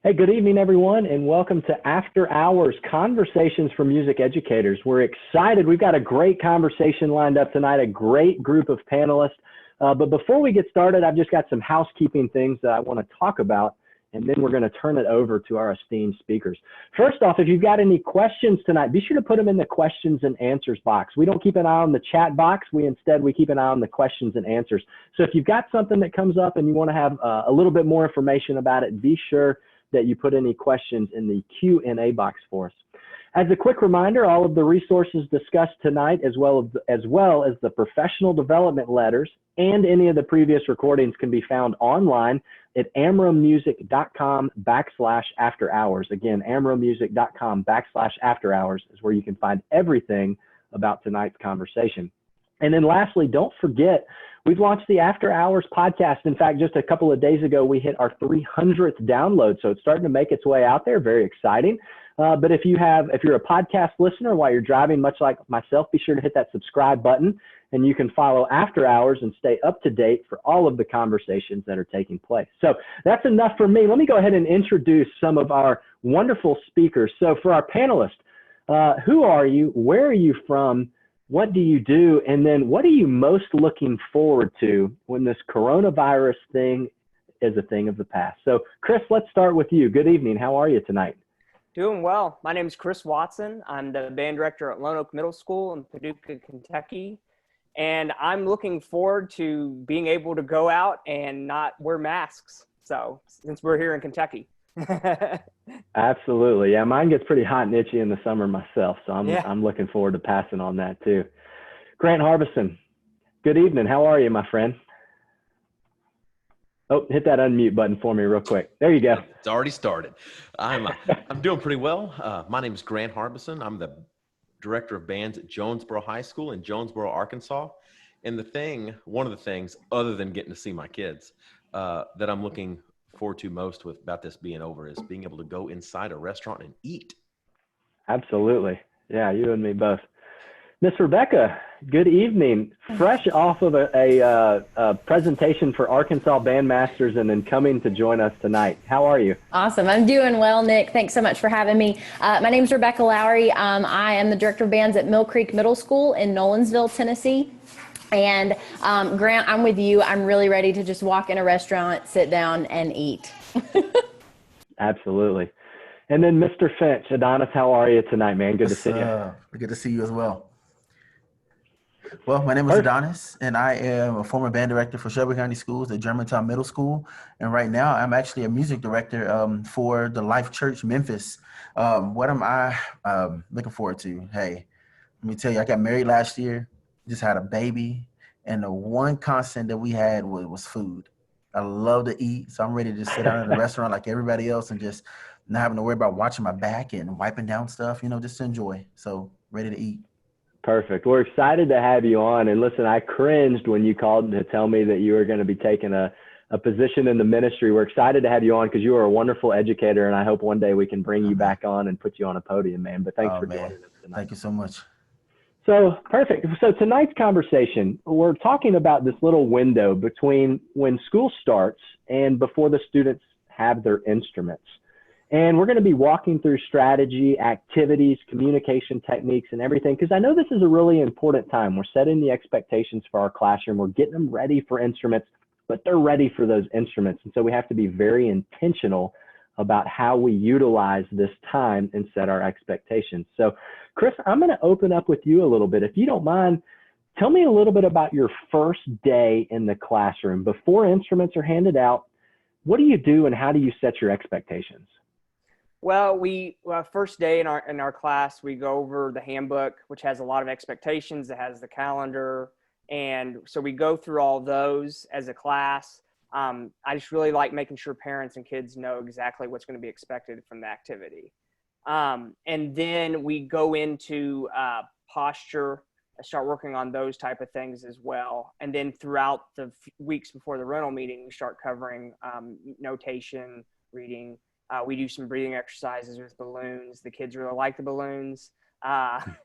Hey, good evening, everyone, and welcome to After Hours Conversations for Music Educators. We're excited. We've got a great conversation lined up tonight, a great group of panelists. But before we get started, I've just got some housekeeping things that I want to talk about, and then we're going to turn it over to our esteemed speakers. First off, if you've got any questions tonight, be sure to put them in the questions and answers box. We don't keep an eye on the chat box. We keep an eye on the questions and answers. So if you've got something that comes up and you want to have a little bit more information about it, be sure that you put any questions in the Q&A box for us. As a quick reminder, all of the resources discussed tonight, as well as the professional development letters and any of the previous recordings, can be found online at amromusic.com/after hours. Again, amromusic.com/after hours is where you can find everything about tonight's conversation. And then lastly, don't forget, we've launched the After Hours podcast. In fact, just a couple of days ago, we hit our 300th download. So it's starting to make its way out there. Very exciting. But if you're a podcast listener while you're driving, much like myself, be sure to hit that subscribe button, and you can follow After Hours and stay up to date for all of the conversations that are taking place. So that's enough for me. Let me go ahead and introduce some of our wonderful speakers. So for our panelists, who are you? Where are you from? What do you do? And then what are you most looking forward to when this coronavirus thing is a thing of the past? So Chris, let's start with you. Good evening. How are you tonight? Doing well. My name is Chris Watson. I'm the band director at Lone Oak Middle School in Paducah, Kentucky. And I'm looking forward to being able to go out and not wear masks. So since we're here in Kentucky. Absolutely. Yeah, mine gets pretty hot and itchy in the summer myself, so I'm looking forward to passing on that too. Grant Harbison, good evening. How are you, my friend? Oh, hit that unmute button for me real quick. There you go. It's already started. I'm doing pretty well. My name is Grant Harbison. I'm the director of bands at Jonesboro High School in Jonesboro, Arkansas. And one of the things, other than getting to see my kids, that I'm looking forward to most about this being over is being able to go inside a restaurant and eat. Absolutely. Yeah, you and me both. Miss Rebecca, good evening. Fresh off of a presentation for Arkansas Bandmasters and then coming to join us tonight. How are you? Awesome. I'm doing well, Nick. Thanks so much for having me. My name is Rebecca Lowry. I am the director of bands at Mill Creek Middle School in Nolensville, Tennessee. And Grant, I'm with you. I'm really ready to just walk in a restaurant, sit down, and eat. Absolutely. And then Mr. Finch, Adonis, how are you tonight, man? Good to see you. Good to see you as well. Well, my name is Adonis, and I am a former band director for Shelby County Schools at Germantown Middle School. And right now, I'm actually a music director for the Life Church Memphis. What am I looking forward to? Hey, let me tell you, I got married last year. Just had a baby, and the one constant that we had was food. I love to eat, so I'm ready to just sit down in a restaurant like everybody else and just not having to worry about watching my back and wiping down stuff, just to enjoy. So ready to eat. Perfect. We're excited to have you on. And listen, I cringed when you called to tell me that you were going to be taking a position in the ministry. We're excited to have you on because you are a wonderful educator, and I hope one day we can bring you back on and put you on a podium, man. But thanks for joining us tonight. Thank you so much. So perfect. So tonight's conversation, we're talking about this little window between when school starts and before the students have their instruments. And we're going to be walking through strategy, activities, communication techniques, and everything, because I know this is a really important time. We're setting the expectations for our classroom. We're getting them ready for instruments, but they're ready for those instruments. And so we have to be very intentional about how we utilize this time and set our expectations. So Chris, I'm going to open up with you a little bit. If you don't mind, tell me a little bit about your first day in the classroom. Before instruments are handed out, what do you do and how do you set your expectations? Well, first day in our class, we go over the handbook, which has a lot of expectations. It has the calendar. And so we go through all those as a class. I just really like making sure parents and kids know exactly what's going to be expected from the activity. And then we go into posture, start working on those type of things as well. And then throughout the weeks before the rental meeting, we start covering notation, reading. We do some breathing exercises with balloons. The kids really like the balloons. And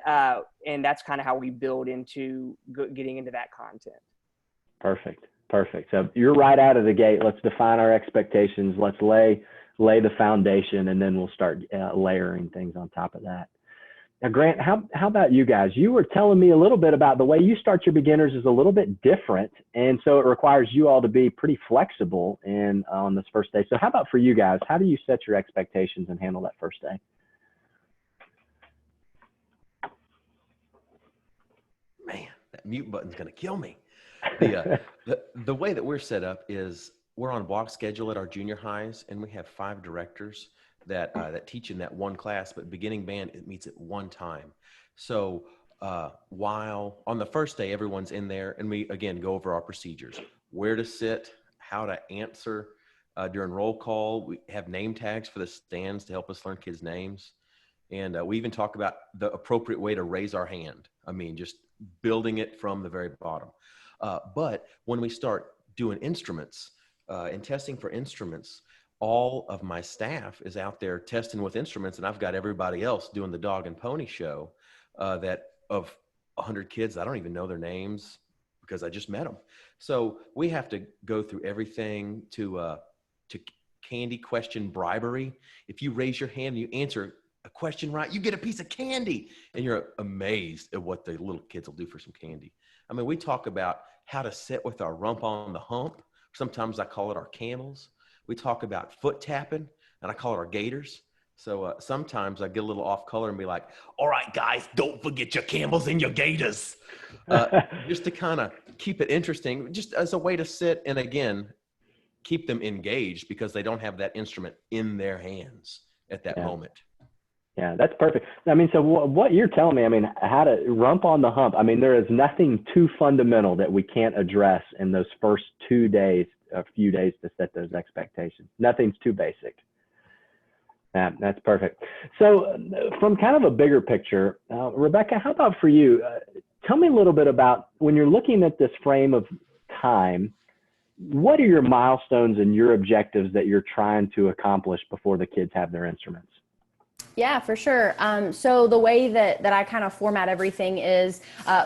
that's kind of how we build into getting into that content. Perfect. Perfect. So you're right out of the gate. Let's define our expectations. Let's lay the foundation, and then we'll start layering things on top of that. Now, Grant, how about you guys? You were telling me a little bit about the way you start your beginners is a little bit different, and so it requires you all to be pretty flexible on this first day. So how about for you guys? How do you set your expectations and handle that first day? Man, that mute button's going to kill me. The way that we're set up is we're on block schedule at our junior highs, and we have 5 directors that teach in that one class, but beginning band, it meets at one time. So while on the first day, everyone's in there, and we, again, go over our procedures, where to sit, how to answer during roll call. We have name tags for the stands to help us learn kids' names. And we even talk about the appropriate way to raise our hand. I mean, just building it from the very bottom. But when we start doing instruments and testing for instruments, all of my staff is out there testing with instruments, and I've got everybody else doing the dog and pony show that of 100 kids, I don't even know their names because I just met them. So we have to go through everything to candy question bribery. If you raise your hand and you answer a question right, you get a piece of candy, and you're amazed at what the little kids will do for some candy. I mean, we talk about how to sit with our rump on the hump. Sometimes I call it our camels. We talk about foot tapping, and I call it our gators. So sometimes I get a little off color and be like, all right, guys, don't forget your camels and your gators. Just to kind of keep it interesting, just as a way to sit and, again, keep them engaged because they don't have that instrument in their hands at that moment. Yeah, that's perfect. I mean, so what you're telling me, I mean, how to rump on the hump. I mean, there is nothing too fundamental that we can't address in those first 2 days, a few days to set those expectations. Nothing's too basic. That's perfect. So from kind of a bigger picture, Rebecca, how about for you? Tell me a little bit about when you're looking at this frame of time, what are your milestones and your objectives that you're trying to accomplish before the kids have their instruments? Yeah, for sure. So the way that I kind of format everything is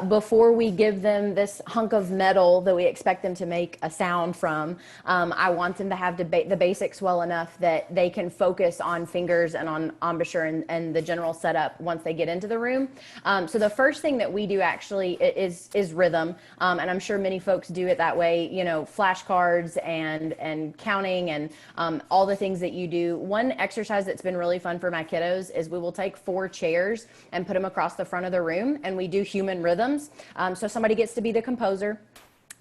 before we give them this hunk of metal that we expect them to make a sound from, I want them to have the basics well enough that they can focus on fingers and on embouchure and the general setup once they get into the room. So the first thing that we do actually is rhythm. And I'm sure many folks do it that way, you know, flashcards and counting and all the things that you do. One exercise that's been really fun for my kiddos is we will take 4 chairs and put them across the front of the room, and we do human rhythms. So somebody gets to be the composer,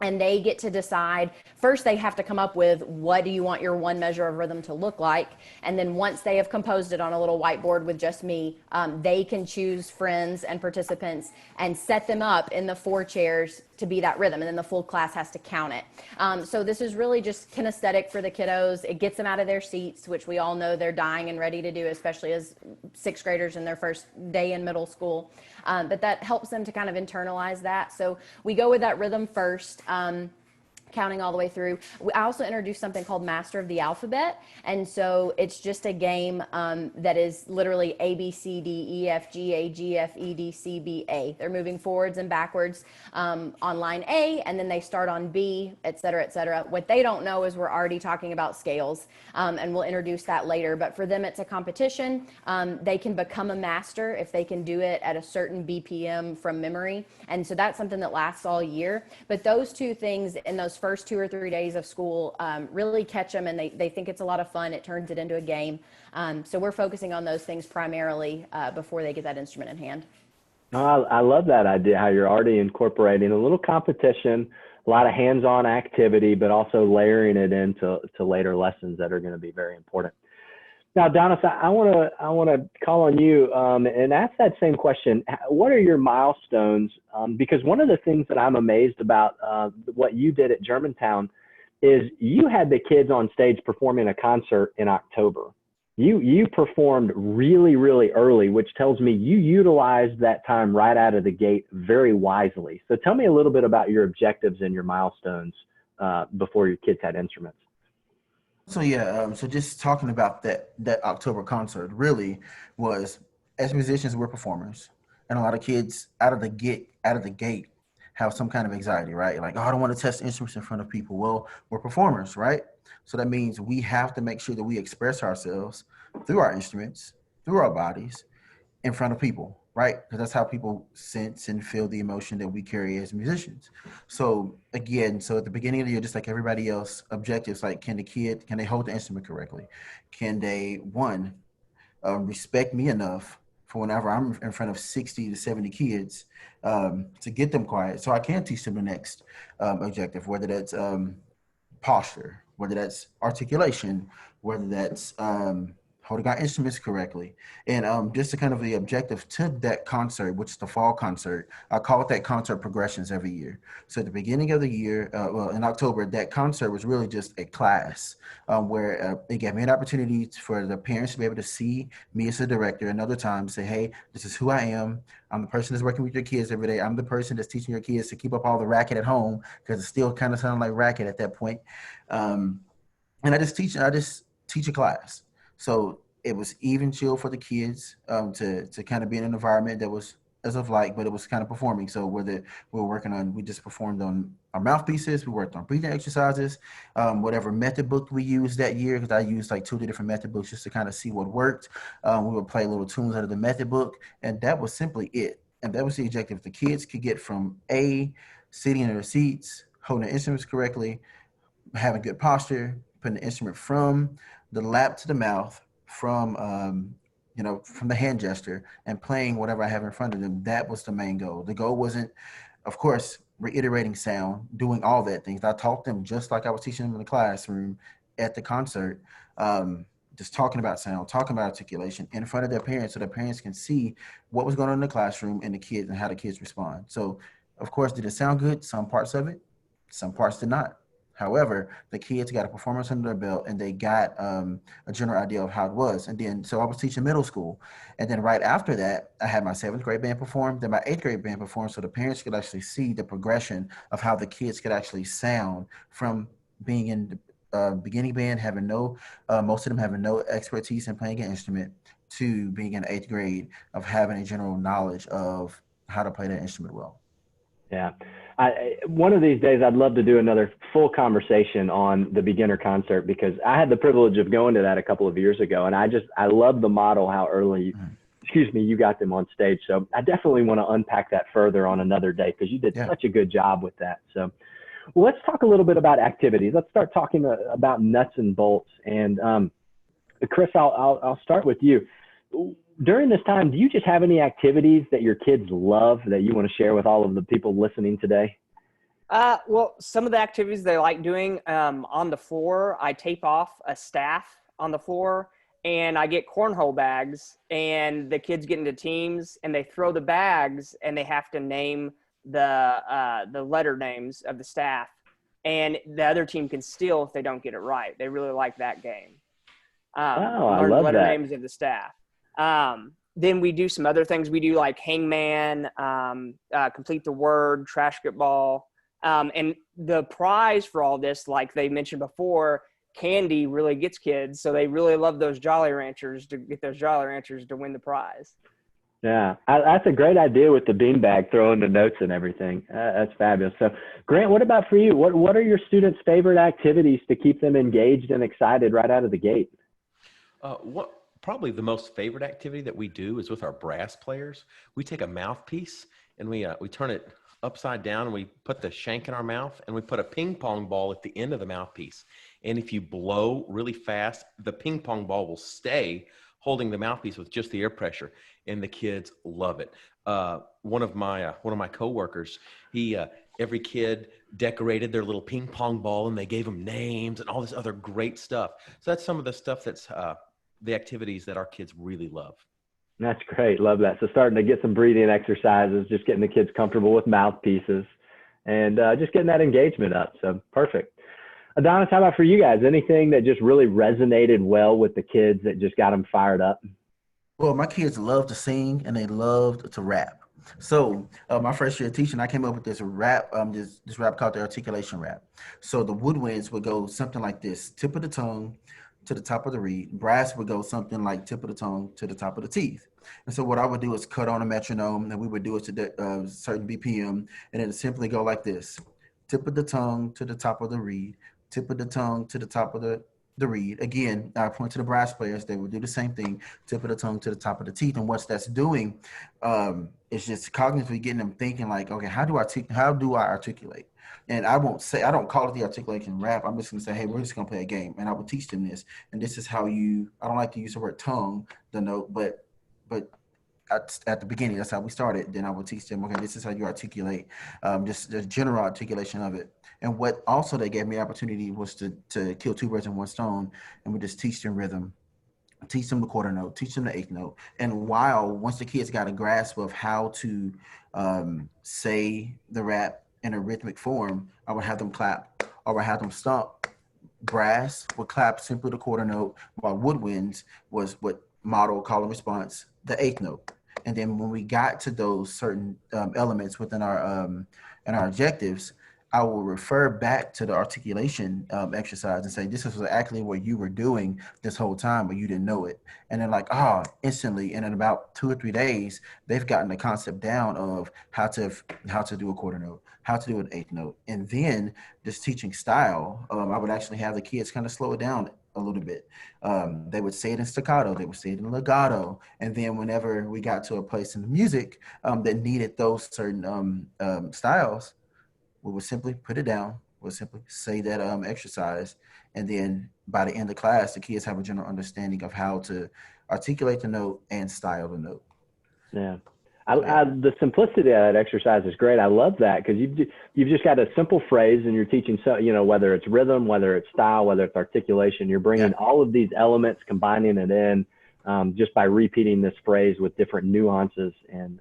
and they get to decide. First, they have to come up with, what do you want your one measure of rhythm to look like? And then once they have composed it on a little whiteboard with just me, they can choose friends and participants and set them up in the 4 chairs to be that rhythm. And then the full class has to count it. So this is really just kinesthetic for the kiddos. It gets them out of their seats, which we all know they're dying and ready to do, especially as 6th graders in their first day in middle school. But that helps them to kind of internalize that. So we go with that rhythm first. Counting all the way through. I also introduced something called Master of the Alphabet. And so it's just a game that is literally A, B, C, D, E, F, G, A, G, F, E, D, C, B, A. They're moving forwards and backwards on line A, and then they start on B, et cetera, et cetera. What they don't know is we're already talking about scales, and we'll introduce that later. But for them, it's a competition. They can become a master if they can do it at a certain BPM from memory. And so that's something that lasts all year. But those 2 things in those first 2 or 3 days of school really catch them, and they think it's a lot of fun. It turns it into a game. So we're focusing on those things primarily before they get that instrument in hand. Oh, I love that idea, how you're already incorporating a little competition, a lot of hands-on activity, but also layering it into later lessons that are going to be very important. Now, Donis, I want to call on you and ask that same question. What are your milestones? Because one of the things that I'm amazed about what you did at Germantown is you had the kids on stage performing a concert in October. You performed really, really early, which tells me you utilized that time right out of the gate very wisely. So tell me a little bit about your objectives and your milestones before your kids had instruments. So yeah, so just talking about that October concert really was, as musicians, we're performers, and a lot of kids out of the gate, have some kind of anxiety, right? Like, oh, I don't want to test instruments in front of people. Well, we're performers, right? So that means we have to make sure that we express ourselves through our instruments, through our bodies, in front of people, right? Because that's how people sense and feel the emotion that we carry as musicians. So again, so at the beginning of the year, just like everybody else, objectives like can they hold the instrument correctly? Can they, one, respect me enough for whenever I'm in front of 60 to 70 kids to get them quiet so I can teach them the next objective, whether that's posture, whether that's articulation, whether that's holding our instruments correctly. And just to kind of the objective to that concert, which is the fall concert, I call it that concert progressions every year. So at the beginning of the year, well, in October, that concert was really just a class where it gave me an opportunity for the parents to be able to see me as a director another time, say, hey, this is who I am. I'm the person that's working with your kids every day. I'm the person that's teaching your kids to keep up all the racket at home, because it still kind of sounded like racket at that point. And I just teach a class. So it was even chill for the kids to kind of be in an environment that was as of like, but it was kind of performing. So we just performed on our mouthpieces. We worked on breathing exercises, whatever method book we used that year, because I used like 2 different method books just to kind of see what worked. We would play little tunes out of the method book, and that was simply it. And that was the objective. The kids could get from A, sitting in their seats, holding their instruments correctly, having good posture, putting the instrument from the lap to the mouth, from from the hand gesture, and playing whatever I have in front of them. That was the main goal. The goal wasn't, of course, reiterating sound, doing all that things. I taught them just like I was teaching them in the classroom at the concert, just talking about sound, talking about articulation in front of their parents, so their parents can see what was going on in the classroom and the kids and how the kids respond. So, of course, did it sound good? Some parts of it, some parts did not. However, the kids got a performance under their belt, and they got a general idea of how it was. And then, so I was teaching middle school. And then right after that, I had my 7th grade band perform, then my 8th grade band perform, so the parents could actually see the progression of how the kids could actually sound from being in the beginning band, having most of them having no expertise in playing an instrument, to being in 8th grade of having a general knowledge of how to play that instrument well. Yeah. One of these days, I'd love to do another full conversation on the beginner concert, because I had the privilege of going to that a couple of years ago. And I love the model, how early, you got them on stage. So I definitely want to unpack that further on another day, because you did such a good job with that. So well, let's talk a little bit about activities. Let's start talking about nuts and bolts. And Chris, I'll start with you. During this time, do you just have any activities that your kids love that you want to share with all of the people listening today? Well, some of the activities they like doing on the floor, I tape off a staff on the floor, and I get cornhole bags, and the kids get into teams, and they throw the bags, and they have to name the letter names of the staff, and the other team can steal if they don't get it right. They really like that game. I learn love letter that. names of the staff. Then we do some other things. We do like hangman, complete the word, trash get ball. And the prize for all this, like they mentioned before, candy really gets kids. So they really love those Jolly Ranchers, to get those Jolly Ranchers to win the prize. Yeah, that's a great idea with the beanbag, throwing the notes and everything. That's fabulous. So Grant, what about for you? What are your students' favorite activities to keep them engaged and excited right out of the gate? Probably the most favorite activity that we do is with our brass players. We take a mouthpiece and we turn it upside down, and we put the shank in our mouth, and we put a ping pong ball at the end of the mouthpiece. And if you blow really fast, the ping pong ball will stay holding the mouthpiece with just the air pressure, and the kids love it. One of my coworkers, every kid decorated their little ping pong ball, and they gave them names and all this other great stuff. So that's some of the stuff that's the activities that our kids really love. That's great. Love that. So starting to get some breathing exercises, just getting the kids comfortable with mouthpieces, and just getting that engagement up. So perfect. Adonis, how about for you guys? Anything that just really resonated well with the kids that just got them fired up? Well, my kids love to sing, and they loved to rap. So my first year of teaching, I came up with this rap, this rap called the articulation rap. So the woodwinds would go something like this: tip of the tongue to the top of the reed. Brass would go something like tip of the tongue to the top of the teeth. And so what I would do is cut on a metronome, and we would do it to a certain BPM, and it would simply go like this: tip of the tongue to the top of the reed, tip of the tongue to the top of the reed. Again, I point to the brass players; they would do the same thing: tip of the tongue to the top of the teeth. And what that's doing, is just cognitively getting them thinking like, okay, how do I articulate? And I don't call it the articulation rap. I'm just gonna say, hey, we're just gonna play a game, and I will teach them this. And this is how I don't like to use the word tongue, the note, but at the beginning, that's how we started. Then I would teach them, okay, this is how you articulate, just the general articulation of it. And what also they gave me opportunity was to kill two birds in one stone, and we just teach them rhythm, teach them the quarter note, teach them the eighth note. And once the kids got a grasp of how to say the rap in a rhythmic form, I would have them clap or I would have them stomp. Brass would clap simply the quarter note, while woodwinds was what model, call and response, the eighth note. And then when we got to those certain elements within our objectives, I will refer back to the articulation exercise and say, this is actually what you were doing this whole time, but you didn't know it. And then instantly, and in about 2 or 3 days, they've gotten the concept down of how to do a quarter note, how to do an eighth note. And then this teaching style, I would actually have the kids kind of slow it down a little bit. They would say it in staccato, they would say it in legato. And then whenever we got to a place in the music that needed those certain styles, we would simply put it down. We'll simply say that exercise. And then by the end of class, the kids have a general understanding of how to articulate the note and style the note. Yeah. The simplicity of that exercise is great. I love that because you've just got a simple phrase and you're teaching, whether it's rhythm, whether it's style, whether it's articulation, you're bringing all of these elements, combining it in just by repeating this phrase with different nuances and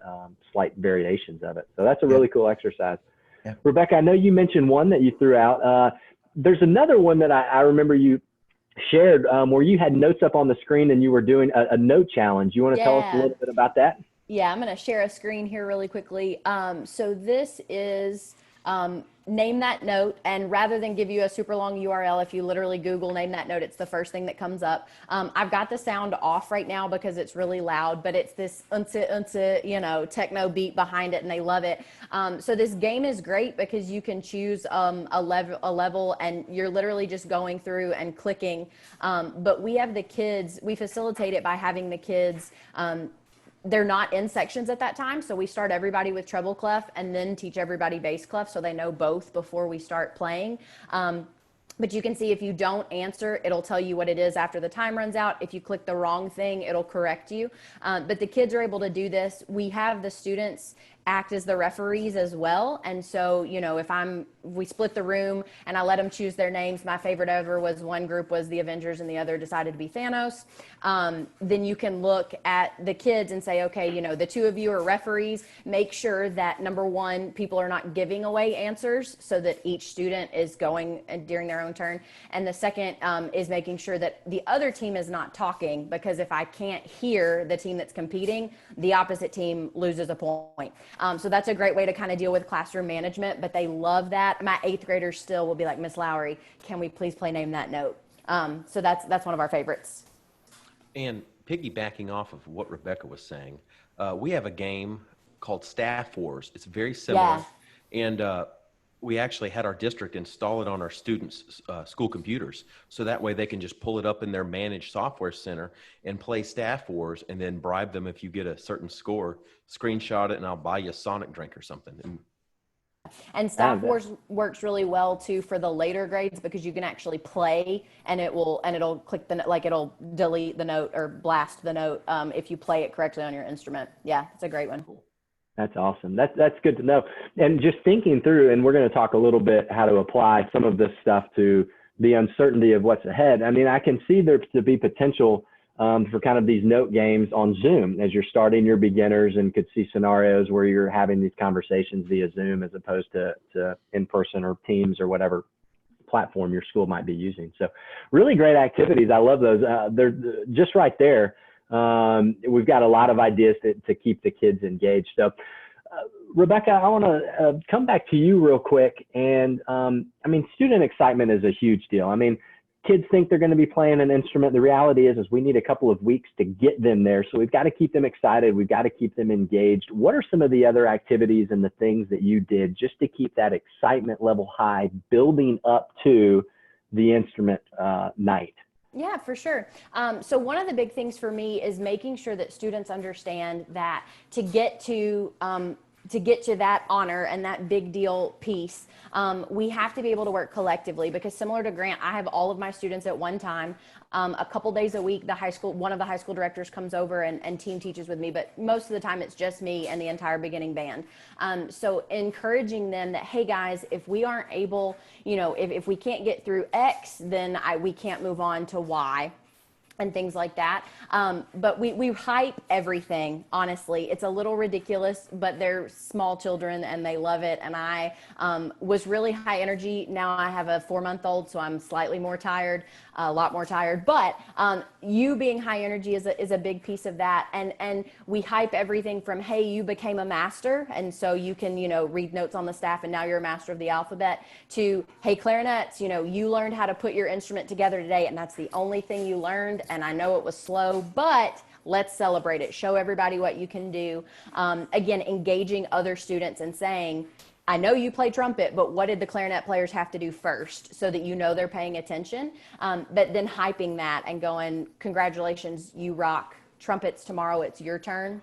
slight variations of it. So that's a really cool exercise. Yeah. Rebecca, I know you mentioned one that you threw out. There's another one that I remember you shared where you had notes up on the screen and you were doing a note challenge. You want to tell us a little bit about that? Yeah, I'm going to share a screen here really quickly. So this is name that note, and rather than give you a super long URL, if you literally Google name that note, it's the first thing that comes up. I've got the sound off right now because it's really loud, but it's this techno beat behind it, and they love it. So this game is great because you can choose a level, and you're literally just going through and clicking. But we have the kids, we facilitate it by having the kids they're not in sections at that time. So we start everybody with treble clef and then teach everybody bass clef so they know both before we start playing. But you can see if you don't answer, it'll tell you what it is after the time runs out. If you click the wrong thing, it'll correct you. But the kids are able to do this. We have the students act as the referees as well. And so, if we split the room and I let them choose their names, my favorite ever was one group was the Avengers and the other decided to be Thanos. Then you can look at the kids and say, okay, the two of you are referees. Make sure that number one, people are not giving away answers so that each student is going during their own turn. And the second is making sure that the other team is not talking, because if I can't hear the team that's competing, the opposite team loses a point. So that's a great way to kind of deal with classroom management, but they love that. My 8th graders still will be like, Miss Lowry, can we please play Name That Note? So that's one of our favorites. And piggybacking off of what Rebecca was saying, we have a game called Staff Wars. It's very similar. Yeah. And we actually had our district install it on our students' school computers. So that way they can just pull it up in their managed software center and play Staff Wars, and then bribe them if you get a certain score, screenshot it, and I'll buy you a Sonic drink or something. And Staff Wars works really well too for the later grades because you can actually play and it'll click it'll delete the note or blast the note if you play it correctly on your instrument. Yeah, it's a great one. Cool. That's awesome. That's good to know. And just thinking through, and we're going to talk a little bit how to apply some of this stuff to the uncertainty of what's ahead. I mean, I can see there to be potential for kind of these note games on Zoom as you're starting your beginners, and could see scenarios where you're having these conversations via Zoom as opposed to in person or Teams or whatever platform your school might be using. So really great activities. I love those. They're just right there. We've got a lot of ideas to keep the kids engaged. So Rebecca, I want to come back to you real quick. And I mean, student excitement is a huge deal. I mean, kids think they're going to be playing an instrument. The reality is we need a couple of weeks to get them there. So we've got to keep them excited. We've got to keep them engaged. What are some of the other activities and the things that you did just to keep that excitement level high, building up to the instrument night? Yeah, for sure. So one of the big things for me is making sure that students understand that to get to that honor and that big deal piece, we have to be able to work collectively, because similar to Grant, I have all of my students at one time. A couple days a week, one of the high school directors comes over and team teaches with me, but most of the time it's just me and the entire beginning band. So encouraging them that, hey guys, if we aren't able, if we can't get through X, then we can't move on to Y. And things like that. But we hype everything, honestly. It's a little ridiculous, but they're small children and they love it. And I was really high energy. Now I have a 4-month-old, so I'm slightly more tired, a lot more tired. But you being high energy is a big piece of that. And we hype everything from, hey, you became a master, and so you can, read notes on the staff, and now you're a master of the alphabet, to, hey, clarinets, you learned how to put your instrument together today, and that's the only thing you learned. And I know it was slow, but let's celebrate it. Show everybody what you can do. Again, engaging other students and saying, I know you play trumpet, but what did the clarinet players have to do first, so that they're paying attention? But then hyping that and going, congratulations, you rock. Trumpets tomorrow, it's your turn.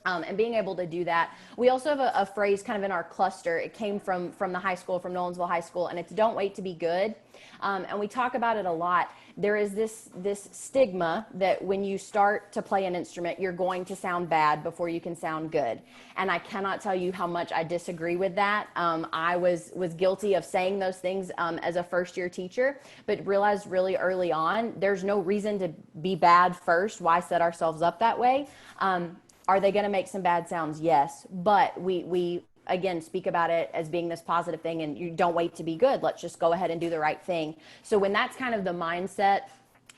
And being able to do that. We also have a phrase kind of in our cluster. It came from the high school, from Nolensville High School, and it's don't wait to be good. And we talk about it a lot. There is this stigma that when you start to play an instrument, you're going to sound bad before you can sound good. And I cannot tell you how much I disagree with that. I was guilty of saying those things as a first-year teacher, but realized really early on, there's no reason to be bad first. Why set ourselves up that way? Are they going to make some bad sounds? Yes. But we again, speak about it as being this positive thing, and you don't wait to be good. Let's just go ahead and do the right thing. So when that's kind of the mindset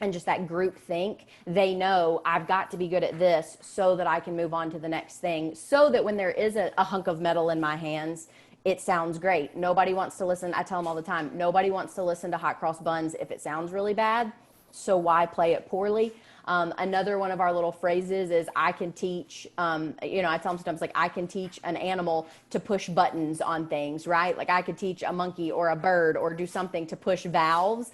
and just that group think, they know I've got to be good at this so that I can move on to the next thing, so that when there is a hunk of metal in my hands, it sounds great. Nobody wants to listen. I tell them all the time, nobody wants to listen to Hot Cross Buns if it sounds really bad. So why play it poorly? Another one of our little phrases is I can teach, I tell them sometimes, like, I can teach an animal to push buttons on things, right? Like I could teach a monkey or a bird or do something to push valves.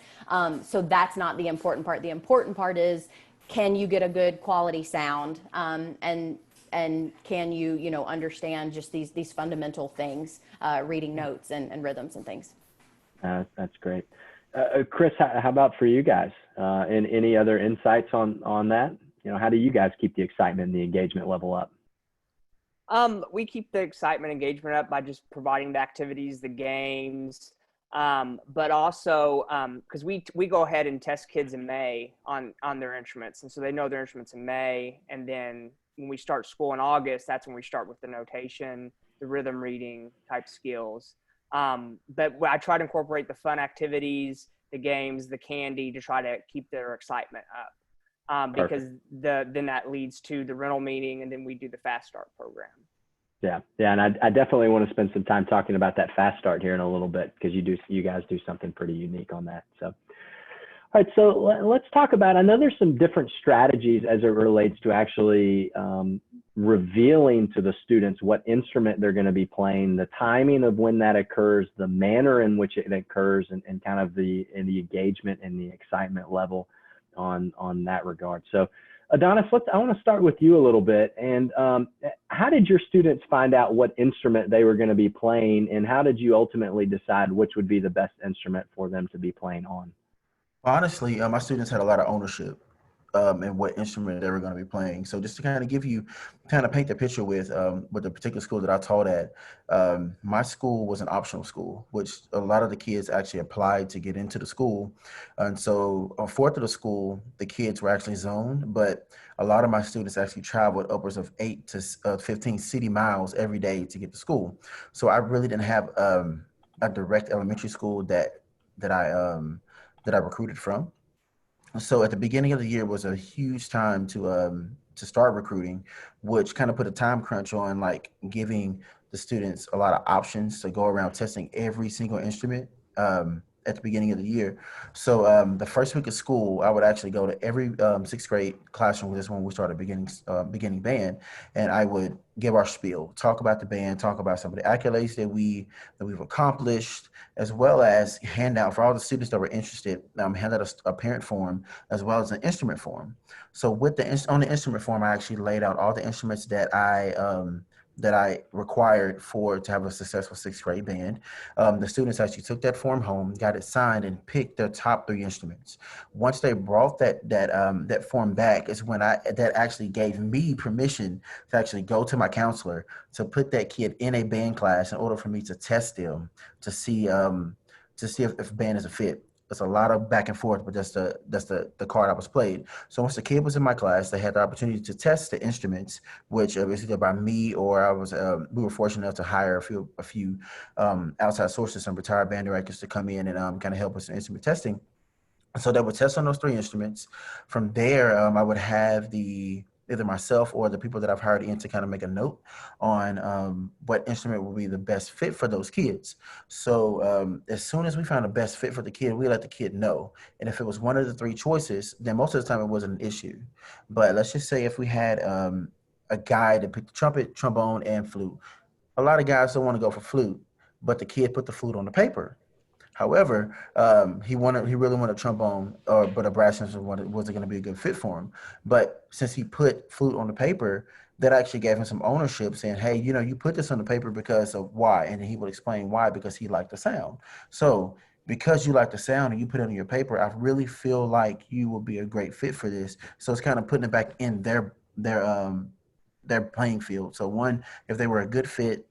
So that's not the important part. The important part is, can you get a good quality sound? And can you, understand just these fundamental things, reading notes and rhythms and things. That's great. Chris, how about for you guys? And any other insights on that? How do you guys keep the excitement and the engagement level up? We keep the excitement engagement up by just providing the activities, the games, but also because we go ahead and test kids in May on their instruments, and so they know their instruments in May, and then when we start school in August, that's when we start with the notation, the rhythm reading type skills. But I try to incorporate the fun activities, the games, the candy, to try to keep their excitement up. Because then that leads to the rental meeting, and then we do the Fast Start program. Yeah, and I definitely want to spend some time talking about that Fast Start here in a little bit, because you guys do something pretty unique on that. So, all right, so let's talk about, I know there's some different strategies as it relates to actually revealing to the students what instrument they're going to be playing, the timing of when that occurs, the manner in which it occurs, and kind of the engagement and the excitement level on that regard. So Adonis, I want to start with you a little bit. And how did your students find out what instrument they were going to be playing, and how did you ultimately decide which would be the best instrument for them to be playing on? Honestly, my students had a lot of ownership in what instrument they were going to be playing. So just to kind of paint the picture with the particular school that I taught at, my school was an optional school, which a lot of the kids actually applied to get into the school. And so on fourth of the school, the kids were actually zoned, but a lot of my students actually traveled upwards of 8 to 15 city miles every day to get to school. So I really didn't have a direct elementary school that I recruited from. So at the beginning of the year was a huge time to start recruiting, which kind of put a time crunch on, like, giving the students a lot of options to go around testing every single instrument at the beginning of the year. So the first week of school, I would actually go to every sixth grade classroom. This is when we started beginning band, and I would give our spiel, talk about the band, talk about some of the accolades that we've accomplished, as well as hand out for all the students that were interested. Hand out a parent form as well as an instrument form. So on the instrument form, I actually laid out all the instruments that I required to have a successful sixth grade band. The students actually took that form home, got it signed, and picked their top 3 instruments. Once they brought that form back, is when that actually gave me permission to actually go to my counselor to put that kid in a band class in order for me to test them to see if band is a fit. It's a lot of back and forth, but that's the card I was played. So once the kid was in my class, they had the opportunity to test the instruments, which was either by me or we were fortunate enough to hire a few outside sources, some retired band directors to come in and kind of help us in instrument testing. So they would test on those 3 instruments. From there, I would have either myself or the people that I've hired in to kind of make a note on what instrument would be the best fit for those kids. So as soon as we found the best fit for the kid, we let the kid know. And if it was one of the 3 choices, then most of the time it wasn't an issue. But let's just say if we had a guy that picked trumpet, trombone, and flute. A lot of guys don't want to go for flute, but the kid put the flute on the paper. However, he really wanted trombone, but a brass instrument wasn't going to be a good fit for him. But since he put flute on the paper, that actually gave him some ownership, saying, "Hey, you put this on the paper because of why," and he would explain why, because he liked the sound. So because you like the sound and you put it on your paper, I really feel like you will be a great fit for this. So it's kind of putting it back in their playing field. So one, if they were a good fit,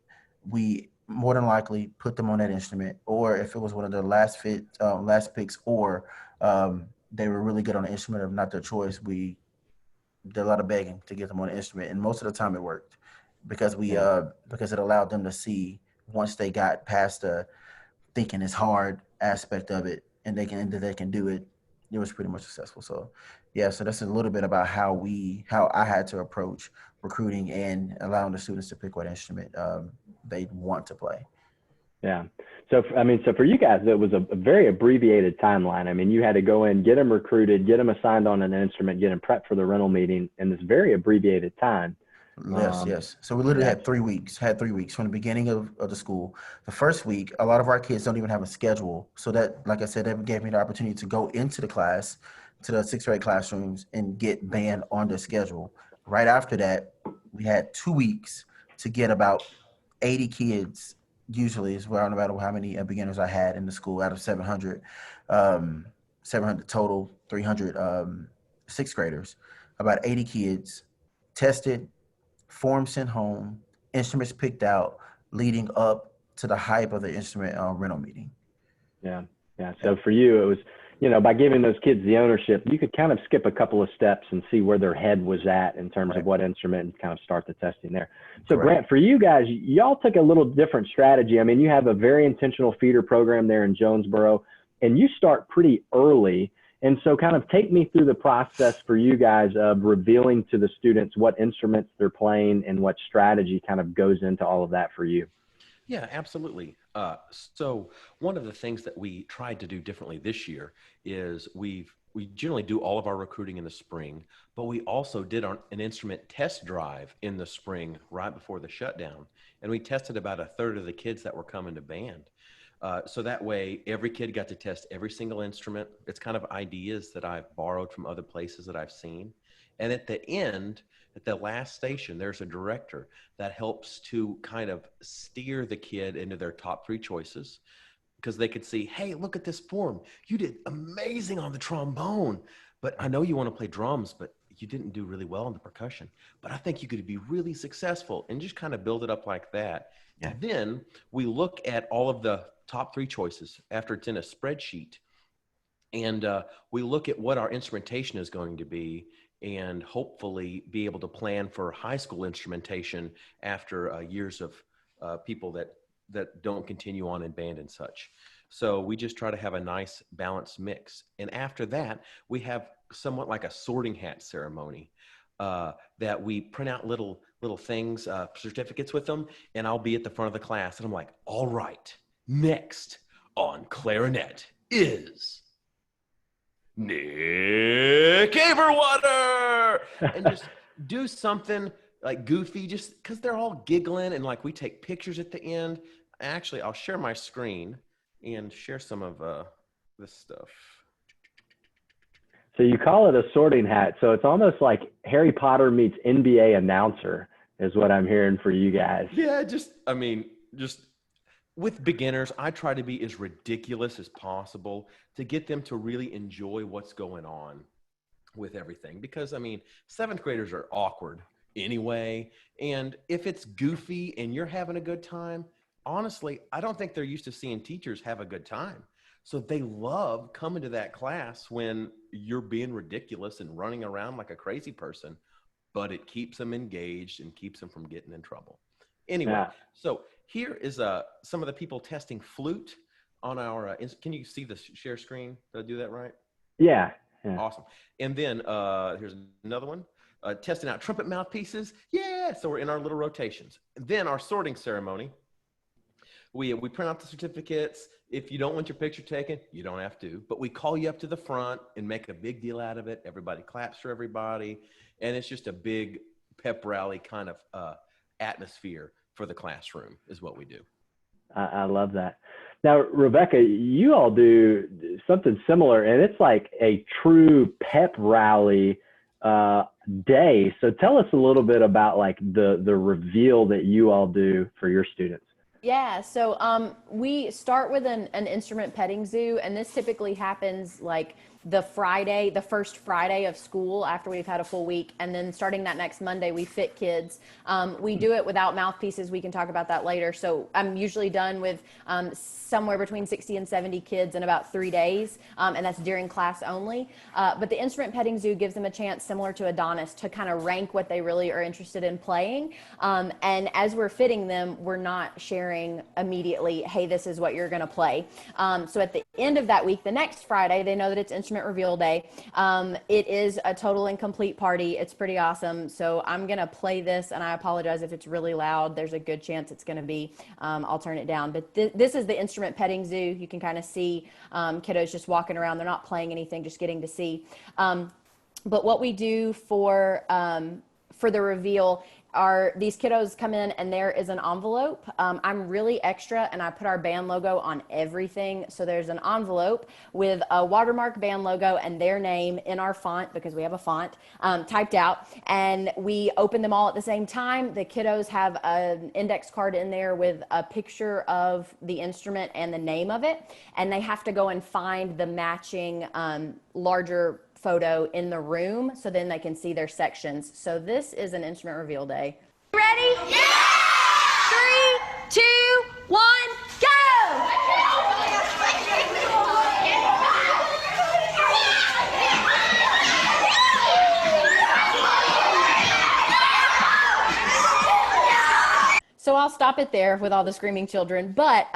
we more than likely put them on that instrument, or if it was one of their last picks, or they were really good on the instrument of not their choice, we did a lot of begging to get them on the instrument, and most of the time it worked because because it allowed them to see, once they got past the thinking it's hard aspect of it, and they can do it. It was pretty much successful. So yeah, so that's a little bit about how I had to approach recruiting and allowing the students to pick what instrument they want to play. Yeah. So for you guys, it was a very abbreviated timeline. I mean, you had to go in, get them recruited, get them assigned on an instrument, get them prepped for the rental meeting in this very abbreviated time. Yes. So we literally had 3 weeks, from the beginning of the school. The first week, a lot of our kids don't even have a schedule. So that, like I said, that gave me the opportunity to go into the sixth grade classrooms and get band on their schedule. Right after that, we had 2 weeks to get about 80 kids, usually is where, no matter how many beginners I had in the school out of 700 total, 300 sixth graders, about 80 kids tested, form sent home, instruments picked out, leading up to the hype of the instrument rental meeting. Yeah. So for you, it was, by giving those kids the ownership, you could kind of skip a couple of steps and see where their head was at in terms of what instrument, and kind of start the testing there. So Grant, for you guys, y'all took a little different strategy. I mean, you have a very intentional feeder program there in Jonesboro, and you start pretty early. And so kind of take me through the process for you guys of revealing to the students what instruments they're playing and what strategy kind of goes into all of that for you. Yeah, absolutely. So one of the things that we tried to do differently this year is we generally do all of our recruiting in the spring, but we also did an instrument test drive in the spring right before the shutdown. And we tested about a third of the kids that were coming to band. So that way, every kid got to test every single instrument. It's kind of ideas that I've borrowed from other places that I've seen. And at the end, at the last station, there's a director that helps to kind of steer the kid into their top 3 choices, because they could see, hey, look at this form. You did amazing on the trombone, but I know you want to play drums, but you didn't do really well on the percussion. But I think you could be really successful, and just kind of build it up like that. Yeah. Then we look at all of the top 3 choices after it's in a spreadsheet, and we look at what our instrumentation is going to be, and hopefully be able to plan for high school instrumentation after years of people that don't continue on in band and such. So we just try to have a nice balanced mix. And after that, we have somewhat like a sorting hat ceremony that we print out little things, certificates with them, and I'll be at the front of the class, and I'm like, all right, next on clarinet is Nick Averwater. And just do something like goofy, just because they're all giggling and like we take pictures at the end. Actually, I'll share my screen and share some of this stuff. So you call it a sorting hat. So it's almost like Harry Potter meets NBA announcer is what I'm hearing for you guys. Yeah, just with beginners, I try to be as ridiculous as possible to get them to really enjoy what's going on with everything. Because, I mean, 7th graders are awkward anyway. And if it's goofy and you're having a good time, honestly, I don't think they're used to seeing teachers have a good time. So they love coming to that class when you're being ridiculous and running around like a crazy person, but it keeps them engaged and keeps them from getting in trouble. Anyway, So here is some of the people testing flute on our, can you see the share screen? Did I do that right? Yeah. Awesome. And then here's another one, testing out trumpet mouthpieces. Yeah, so we're in our little rotations. And then our sorting ceremony. We print out the certificates. If you don't want your picture taken, you don't have to. But we call you up to the front and make a big deal out of it. Everybody claps for everybody. And it's just a big pep rally kind of atmosphere for the classroom is what we do. I love that. Now, Rebecca, you all do something similar, and it's like a true pep rally day. So tell us a little bit about like the reveal that you all do for your students. Yeah, so we start with an instrument petting zoo, and this typically happens like the first Friday of school after we've had a full week, and then starting that next Monday, we fit kids. We do it without mouthpieces. We can talk about that later. So I'm usually done with somewhere between 60 and 70 kids in about 3 days, and that's during class only. But the instrument petting zoo gives them a chance, similar to Adonis, to kind of rank what they really are interested in playing. And as we're fitting them, we're not sharing immediately, hey, this is what you're going to play. So at the end of that week, the next Friday, they know that it's instrument reveal day. It is a total and complete party. It's pretty awesome. So I'm going to play this, and I apologize if it's really loud. There's a good chance it's going to be. I'll turn it down. But this is the instrument petting zoo. You can kind of see kiddos just walking around. They're not playing anything, just getting to see. But what we do for the reveal are these kiddos come in and there is an envelope. I'm really extra and I put our band logo on everything. So there's an envelope with a watermark band logo and their name in our font, because we have a font, typed out, and we open them all at the same time. The kiddos have an index card in there with a picture of the instrument and the name of it, and they have to go and find the matching larger photo in the room, so then they can see their sections. So this is an instrument reveal day. Ready? Yeah! 3, 2, 1, go! So I'll stop it there with all the screaming children, but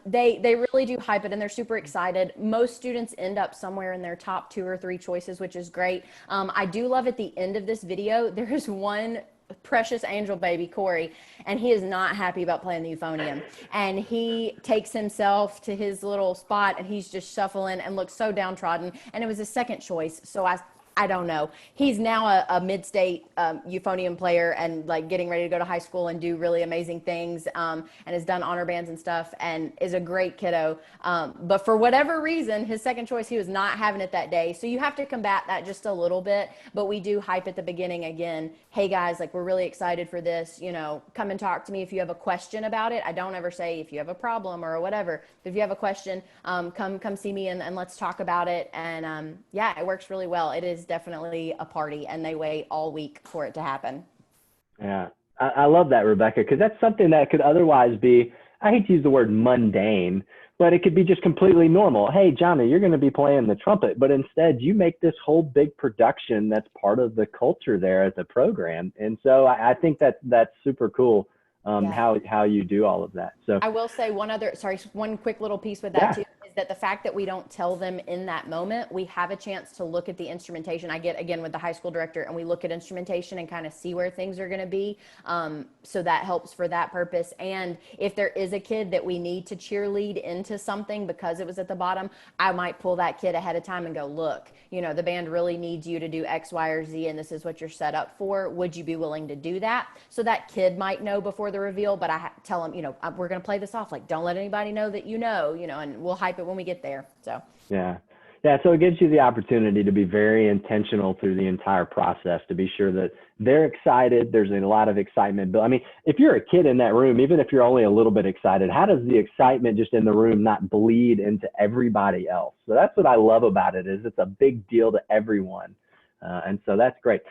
they really do hype it and they're super excited. Most students end up somewhere in their top 2 or 3 choices, which is great. I do love at the end of this video, there is one precious angel baby, Corey, and he is not happy about playing the euphonium. And he takes himself to his little spot and he's just shuffling and looks so downtrodden. And it was his second choice. So I don't know. He's now a mid-state euphonium player and like getting ready to go to high school and do really amazing things, and has done honor bands and stuff and is a great kiddo. But for whatever reason, his second choice, he was not having it that day. So you have to combat that just a little bit, but we do hype at the beginning again. Hey guys, like we're really excited for this, you know, come and talk to me if you have a question about it. I don't ever say if you have a problem or whatever, but if you have a question, come see me and let's talk about it. And yeah, it works really well. It is definitely a party and they wait all week for it to happen. Yeah, I love that, Rebecca, because that's something that could otherwise be, I hate to use the word mundane, but it could be just completely normal. Hey, Johnny, you're going to be playing the trumpet, but instead you make this whole big production that's part of the culture there at the program. And so I think that's super cool. How you do all of that. So I will say one quick little piece with that too, is is that the fact that we don't tell them in that moment, we have a chance to look at the instrumentation. I get, again, with the high school director, and we look at instrumentation and kind of see where things are going to be. So that helps for that purpose. And if there is a kid that we need to cheerlead into something because it was at the bottom, I might pull that kid ahead of time and go, look, the band really needs you to do X, Y, or Z, and this is what you're set up for. Would you be willing to do that? So that kid might know before the reveal, but I tell them, we're going to play this off. Like, don't let anybody know that and we'll hype it when we get there. So yeah. So it gives you the opportunity to be very intentional through the entire process, to be sure that they're excited. There's a lot of excitement. But I mean, if you're a kid in that room, even if you're only a little bit excited, how does the excitement just in the room not bleed into everybody else? So that's what I love about it, is it's a big deal to everyone. And so that's great.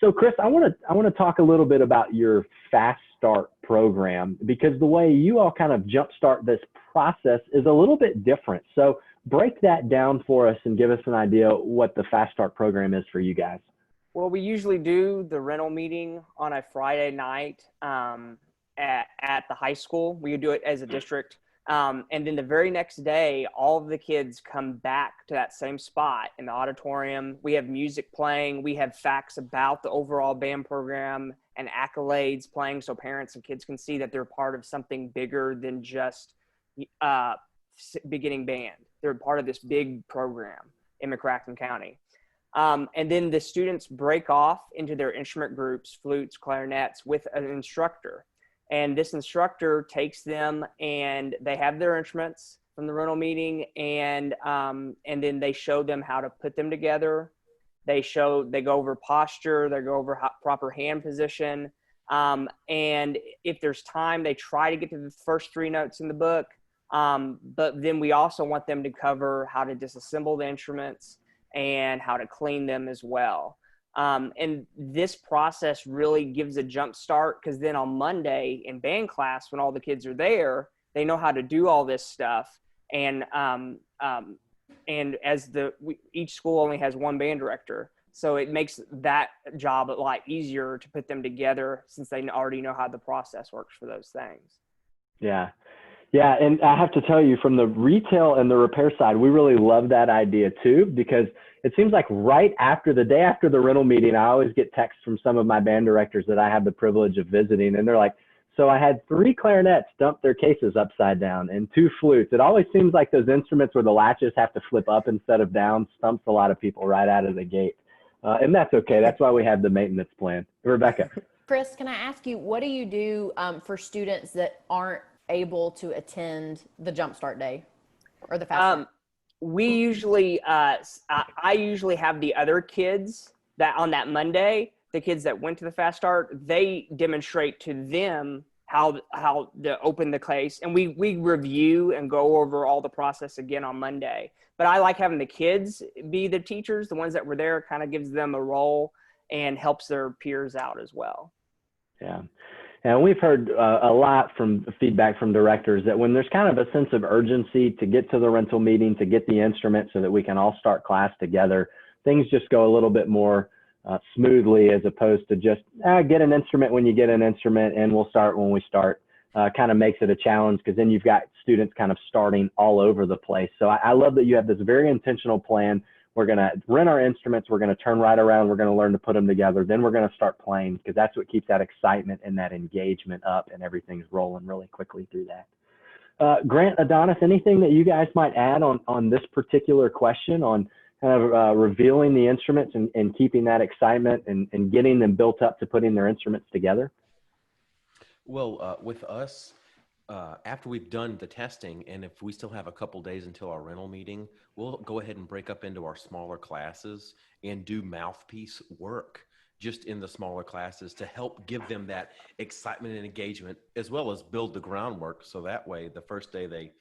So Chris, I want to talk a little bit about your Fast Start program, because the way you all kind of jumpstart this process is a little bit different. So break that down for us and give us an idea what the Fast Start program is for you guys. Well, we usually do the rental meeting on a Friday night at the high school. We do it as a district. And then the very next day, all of the kids come back to that same spot in the auditorium. We have music playing. We have facts about the overall band program and accolades playing, so parents and kids can see that they're part of something bigger than just beginning band. They're part of this big program in McCracken County. And then the students break off into their instrument groups, flutes, clarinets, with an instructor. And this instructor takes them, and they have their instruments from the rental meeting, and then they show them how to put them together. They go over posture, they go over proper hand position. And if there's time, they try to get to the first 3 notes in the book. But then we also want them to cover how to disassemble the instruments and how to clean them as well. And this process really gives a jump start, because then on Monday in band class, when all the kids are there, they know how to do all this stuff. And as each school only has one band director, so it makes that job a lot easier to put them together, since they already know how the process works for those things. Yeah. And I have to tell you, from the retail and the repair side, we really love that idea too, because it seems like right after the day after the rental meeting, I always get texts from some of my band directors that I have the privilege of visiting. And they're like, so I had 3 clarinets dump their cases upside down and 2 flutes. It always seems like those instruments where the latches have to flip up instead of down stumps a lot of people right out of the gate. And that's okay. That's why we have the maintenance plan. Rebecca. Chris, can I ask you, what do you do for students that aren't able to attend the Jumpstart Day or the Fast Start? We usually, I usually have the other kids that on that Monday, the kids that went to the Fast Start, they demonstrate to them how to open the case, and we review and go over all the process again on Monday. But I like having the kids be the teachers, the ones that were there. Kind of gives them a role and helps their peers out as well. Yeah. And we've heard a lot from feedback from directors that when there's kind of a sense of urgency to get to the rental meeting, to get the instrument so that we can all start class together, things just go a little bit more smoothly, as opposed to just get an instrument when you get an instrument and we'll start when we start. Kind of makes it a challenge, because then you've got students kind of starting all over the place. So I love that you have this very intentional plan. We're going to rent our instruments. We're going to turn right around. We're going to learn to put them together. Then we're going to start playing, because that's what keeps that excitement and that engagement up, and everything's rolling really quickly through that. Grant, Adonis, anything that you guys might add on this particular question on kind of revealing the instruments and keeping that excitement and getting them built up to putting their instruments together? Well, with us, after we've done the testing, and if we still have a couple days until our rental meeting, we'll go ahead and break up into our smaller classes and do mouthpiece work just in the smaller classes to help give them that excitement and engagement, as well as build the groundwork. So that way, the first day they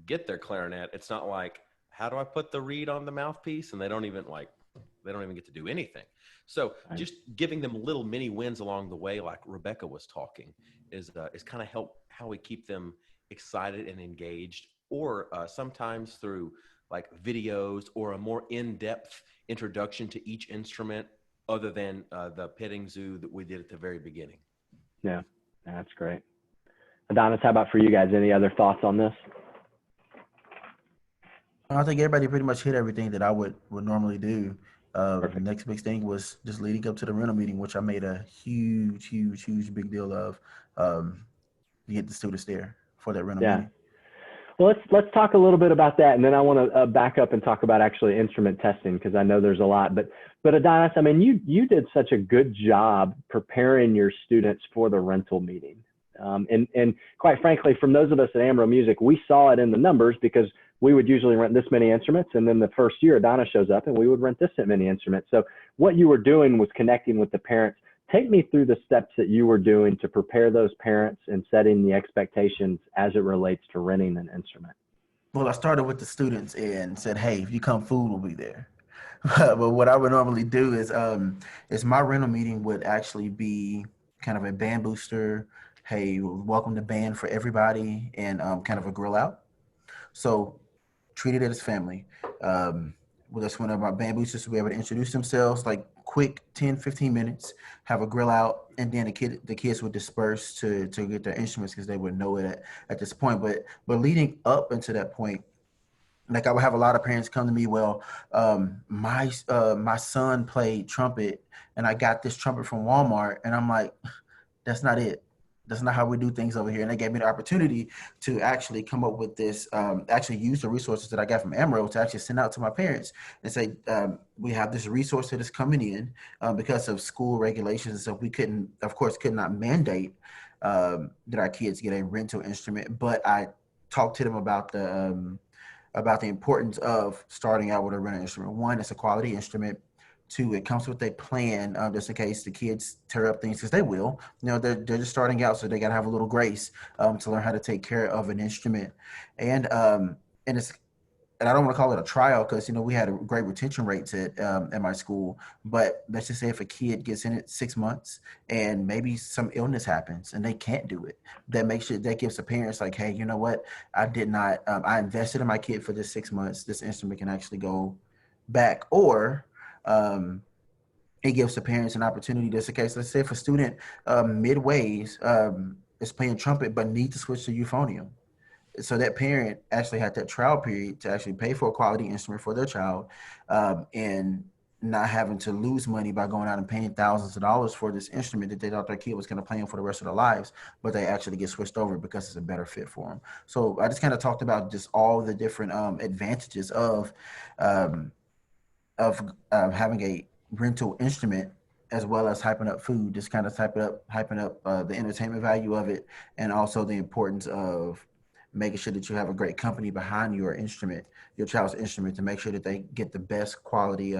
get their clarinet, it's not like, how do I put the reed on the mouthpiece? And they don't even get to do anything. So just giving them little mini wins along the way, like Rebecca was talking, is kind of how we keep them excited and engaged, or sometimes through like videos or a more in-depth introduction to each instrument, other than the petting zoo that we did at the very beginning. Yeah, that's great. Adonis, how about for you guys? Any other thoughts on this? I think everybody pretty much hit everything that I would normally do. The Perfect. next big thing was just leading up to the rental meeting, which I made a huge big deal of, to get the students there for that rental Yeah. meeting. Well, let's talk a little bit about that, and then I want to back up and talk about actually instrument testing, because I know there's a lot. But Adonis, I mean, you did such a good job preparing your students for the rental meeting, and quite frankly, from those of us at Amro Music, we saw it in the numbers because we would usually rent this many instruments, and then the first year Adonis shows up, and we would rent this many instruments. So what you were doing was connecting with the parents. Take me through the steps that you were doing to prepare those parents and setting the expectations as it relates to renting an instrument. Well, I started with the students and said, "Hey, if you come, food will be there." But what I would normally do is my rental meeting would actually be kind of a band booster. Hey, welcome to band for everybody, and kind of a grill out. So treated it as family. Um, well, that's when our band boosters will be able to introduce themselves, like quick 10, 15 minutes, have a grill out, and then the kids would disperse to get their instruments because they would know it at this point. But leading up into that point, like I would have a lot of parents come to me, well, my son played trumpet and I got this trumpet from Walmart, and I'm like, that's not it. That's not how we do things over here. And they gave me the opportunity to actually come up with this, actually use the resources that I got from Amro to actually send out to my parents and say, we have this resource that is coming in because of school regulations. So we couldn't, of course, could not mandate that our kids get a rental instrument, but I talked to them about the importance of starting out with a rental instrument. One, it's a quality instrument. Two, it comes with a plan, just in case the kids tear up things, because they will. You know, they're just starting out, so they got to have a little grace to learn how to take care of an instrument. And it's, and I don't want to call it a trial because we had a great retention rates at my school. But let's just say if a kid gets in it 6 months and maybe some illness happens and they can't do it, that gives the parents like, hey, you know what? I did not. I invested in my kid for this 6 months. This instrument can actually go back, or um, it gives the parents an opportunity. Just in case, let's say if a student midways is playing trumpet but need to switch to euphonium, so that parent actually had that trial period to actually pay for a quality instrument for their child, and not having to lose money by going out and paying thousands of dollars for this instrument that they thought their kid was going to play on for the rest of their lives, but they actually get switched over because it's a better fit for them. So I just kind of talked about just all the different advantages um, of having a rental instrument, as well as hyping up food, just kind of hyping up the entertainment value of it, and also the importance of making sure that you have a great company behind your instrument, your child's instrument, to make sure that they get the best quality,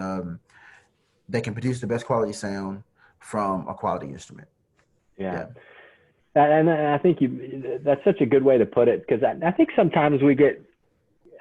they can produce the best quality sound from a quality instrument. Yeah. Yeah. And I think that's such a good way to put it, because I think sometimes we get,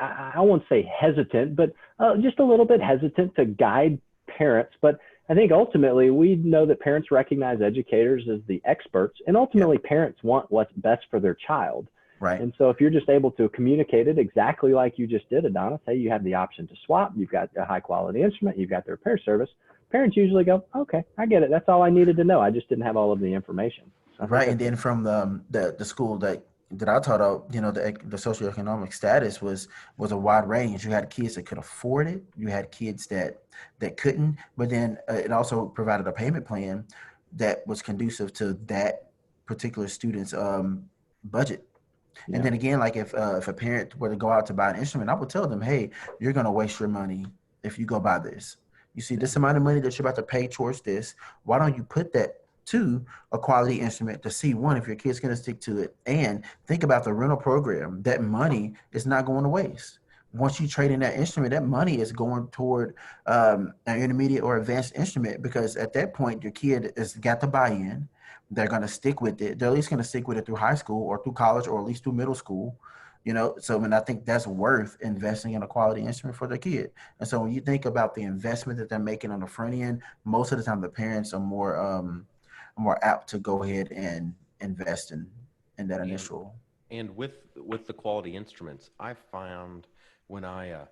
I won't say hesitant, but just a little bit hesitant to guide parents. But I think ultimately we know that parents recognize educators as the experts, and ultimately parents want what's best for their child. Right. And so if you're just able to communicate it exactly like you just did, Adonis, hey, you have the option to swap, you've got a high quality instrument, you've got the repair service, parents usually go, okay, I get it. That's all I needed to know. I just didn't have all of the information. So Right. And then from the school that I taught out, the socioeconomic status was a wide range. You had kids that could afford it. You had kids that couldn't. But then it also provided a payment plan that was conducive to that particular student's budget. And yeah, then again, like if a parent were to go out to buy an instrument, I would tell them, hey, you're going to waste your money if you go buy this. You see this amount of money that you're about to pay towards this. Why don't you put that to a quality instrument to see, one, if your kid's going to stick to it, and think about the rental program. That money is not going to waste. Once you trade in that instrument, that money is going toward an intermediate or advanced instrument, because at that point, your kid has got the buy-in. They're going to stick with it. They're at least going to stick with it through high school or through college, or at least through middle school. So I mean, I think that's worth investing in a quality instrument for their kid. And so when you think about the investment that they're making on the front end, most of the time the parents are more apt to go ahead and invest in that And initial. and with the quality instruments, I found when I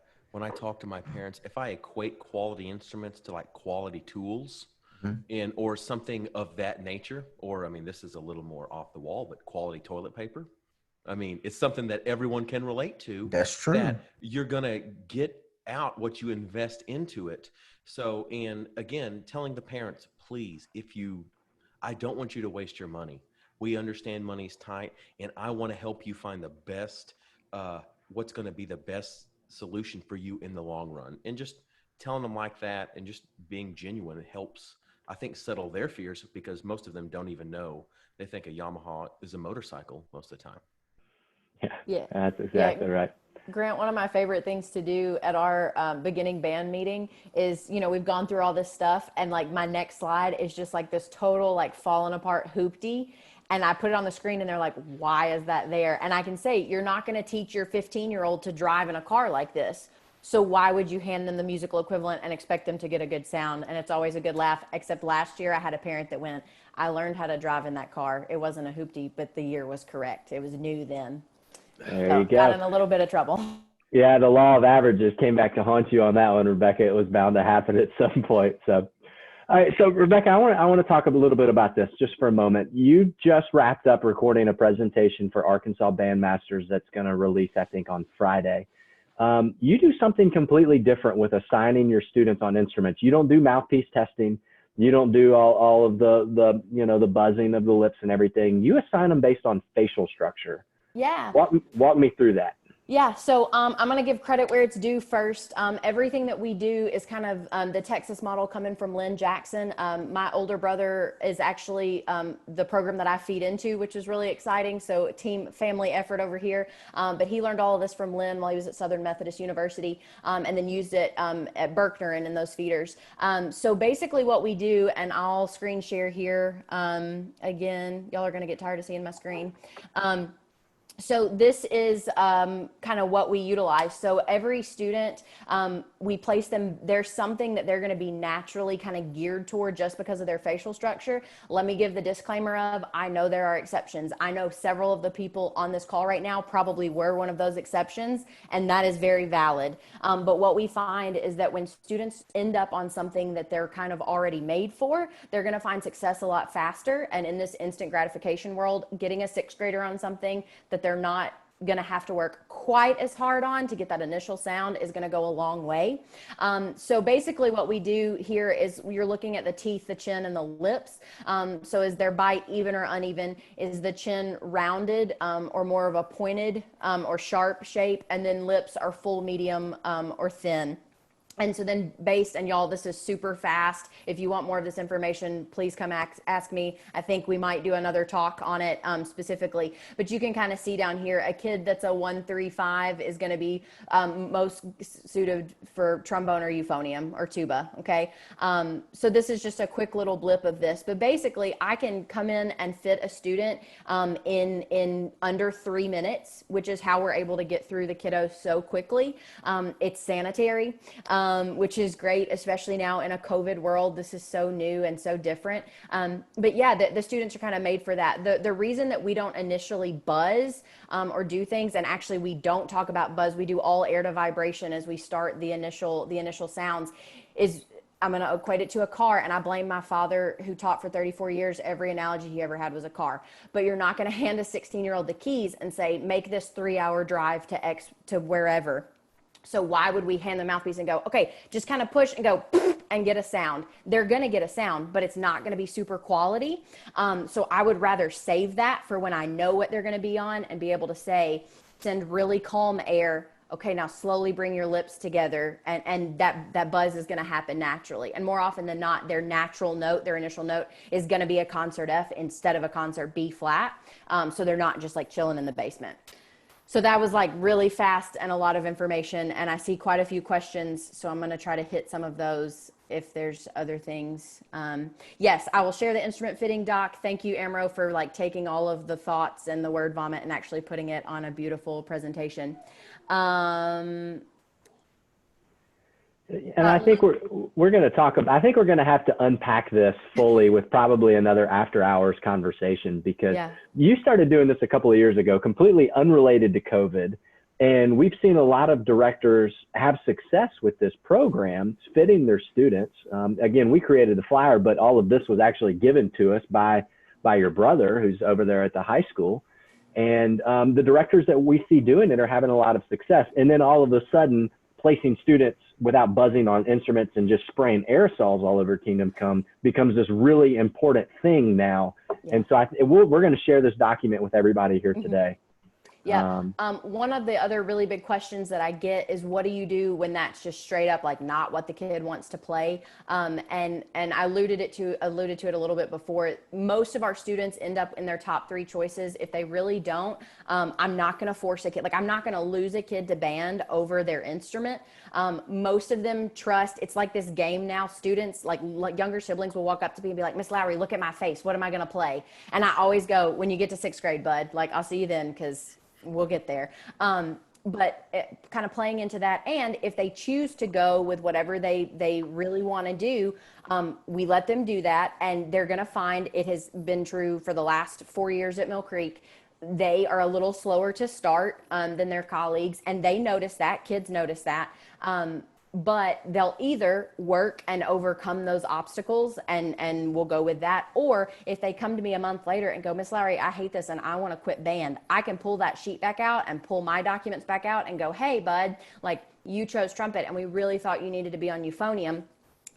talk to my parents, if I equate quality instruments to like quality tools, Mhm. and or something of that nature, or I mean, this is a little more off the wall, but quality toilet paper. I mean, it's something that everyone can relate to. That's true. That you're going to get out what you invest into it. So, and again, telling the parents, please, I don't want you to waste your money. We understand money's tight, and I want to help you find the best, what's going to be the best solution for you in the long run. And just telling them like that and just being genuine helps, I think, settle their fears, because most of them don't even know. They think a Yamaha is a motorcycle most of the time. Yeah, that's exactly right. Grant, one of my favorite things to do at our beginning band meeting is, we've gone through all this stuff, and like my next slide is just like this total like fallen apart hoopty. And I put it on the screen and they're like, why is that there? And I can say, you're not going to teach your 15-year-old to drive in a car like this. So why would you hand them the musical equivalent and expect them to get a good sound? And it's always a good laugh, except last year I had a parent that went, I learned how to drive in that car. It wasn't a hoopty, but the year was correct. It was new then. There you go. Got in a little bit of trouble. Yeah, the law of averages came back to haunt you on that one, Rebecca. It was bound to happen at some point. So, all right. So, Rebecca, I want to talk a little bit about this just for a moment. You just wrapped up recording a presentation for Arkansas Bandmasters that's going to release, I think, on Friday. You do something completely different with assigning your students on instruments. You don't do mouthpiece testing. You don't do all of the buzzing of the lips and everything. You assign them based on facial structure. Yeah. Walk me through that. Yeah, so I'm going to give credit where it's due first. Everything that we do is kind of the Texas model coming from Lynn Jackson. My older brother is actually the program that I feed into, which is really exciting. So team family effort over here. But he learned all of this from Lynn while he was at Southern Methodist University, and then used it at Berkner and in those feeders. So basically what we do, and I'll screen share here. Again, y'all are going to get tired of seeing my screen. So this is kind of what we utilize. So every student, we place them, there's something that they're going to be naturally kind of geared toward just because of their facial structure. Let me give the disclaimer of, I know there are exceptions. I know several of the people on this call right now probably were one of those exceptions, and that is very valid. But what we find is that when students end up on something that they're kind of already made for, they're going to find success a lot faster. And in this instant gratification world, getting a sixth grader on something that they're not going to have to work quite as hard on to get that initial sound is going to go a long way. So basically what we do here is you're looking at the teeth, the chin, and the lips. So is their bite even or uneven? Is the chin rounded or more of a pointed or sharp shape? And then lips are full, medium, or thin. And so then based, and y'all, this is super fast. If you want more of this information, please come ask me. I think we might do another talk on it specifically, but you can kind of see down here, a kid that's a 1-3-5 is going to be most suited for trombone or euphonium or tuba. Okay. So this is just a quick little blip of this, but basically I can come in and fit a student in under 3 minutes, which is how we're able to get through the kiddos so quickly. It's sanitary. Which is great, especially now in a COVID world. This is so new and so different. But yeah, the students are kind of made for that. The reason that we don't initially buzz or do things, and actually we don't talk about buzz, we do all air to vibration as we start the initial sounds, is I'm going to equate it to a car, and I blame my father who taught for 34 years. Every analogy he ever had was a car. But you're not going to hand a 16-year-old the keys and say, make this 3-hour drive to wherever. So why would we hand the mouthpiece and go, okay, just kind of push and go and get a sound? They're going to get a sound, but it's not going to be super quality. So I would rather save that for when I know what they're going to be on and be able to say, send really calm air. Okay, now slowly bring your lips together, and that buzz is going to happen naturally. And more often than not, their natural note, their initial note, is going to be a concert F instead of a concert B flat. So they're not just like chilling in the basement. So that was like really fast and a lot of information, and I see quite a few questions, so I'm going to try to hit some of those if there's other things. Yes, I will share the instrument fitting doc. Thank you, Amro, for like taking all of the thoughts and the word vomit and actually putting it on a beautiful presentation. And I think we're going to talk about, I think we're going to have to unpack this fully with probably another after hours conversation, because you started doing this a couple of years ago, completely unrelated to COVID. And we've seen a lot of directors have success with this program, fitting their students. Again, we created the flyer, but all of this was actually given to us by your brother, who's over there at the high school. And the directors that we see doing it are having a lot of success. And then all of a sudden, placing students without buzzing on instruments and just spraying aerosols all over Kingdom Come becomes this really important thing now. Yeah. And so we're going to share this document with everybody here today. Yeah. One of the other really big questions that I get is, what do you do when that's just straight up like not what the kid wants to play? And I alluded to it a little bit before. Most of our students end up in their top 3 choices. If they really don't, I'm not going to force a kid. Like, I'm not going to lose a kid to band over their instrument. Most of them trust. It's like this game now. Students, like younger siblings, will walk up to me and be like, "Miss Lowry, look at my face. What am I going to play?" And I always go, "When you get to 6th grade, bud, like, I'll see you then, because we'll get there." But kind of playing into that. And if they choose to go with whatever they really want to do, we let them do that. And they're going to find, it has been true for the last 4 years at Mill Creek, they are a little slower to start than their colleagues. And they notice that, kids notice that. But they'll either work and overcome those obstacles and we'll go with that. Or if they come to me a month later and go, "Miss Lowry, I hate this and I want to quit band," I can pull that sheet back out and pull my documents back out and go, "Hey, bud, like, you chose trumpet and we really thought you needed to be on euphonium."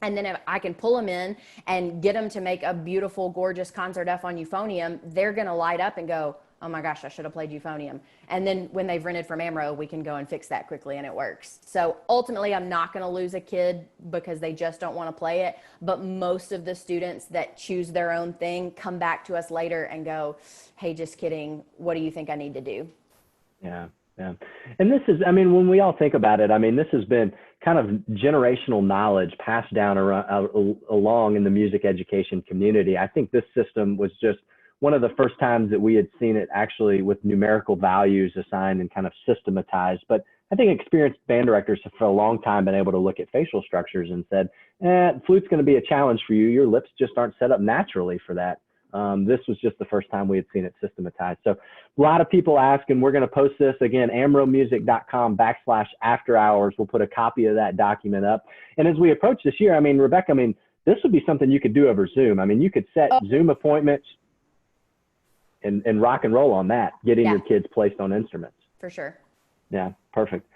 And then if I can pull them in and get them to make a beautiful, gorgeous concert F on euphonium, they're going to light up and go, "Oh my gosh, I should have played euphonium." And then when they've rented from Amro, we can go and fix that quickly and it works. So ultimately, I'm not going to lose a kid because they just don't want to play it. But most of the students that choose their own thing come back to us later and go, "Hey, just kidding. What do you think I need to do?" Yeah. Yeah. And this is, I mean, when we all think about it, I mean, this has been kind of generational knowledge passed down along in the music education community. I think this system was just one of the first times that we had seen it actually with numerical values assigned and kind of systematized. But I think experienced band directors have for a long time been able to look at facial structures and said, flute's going to be a challenge for you. Your lips just aren't set up naturally for that. This was just the first time we had seen it systematized. So a lot of people ask, and we're going to post this again, amromusic.com/after-hours. We'll put a copy of that document up. And as we approach this year, I mean, Rebecca, I mean, this would be something you could do over Zoom. I mean, you could set Zoom appointments and rock and roll on that, getting your kids placed on instruments. For sure. Yeah, perfect.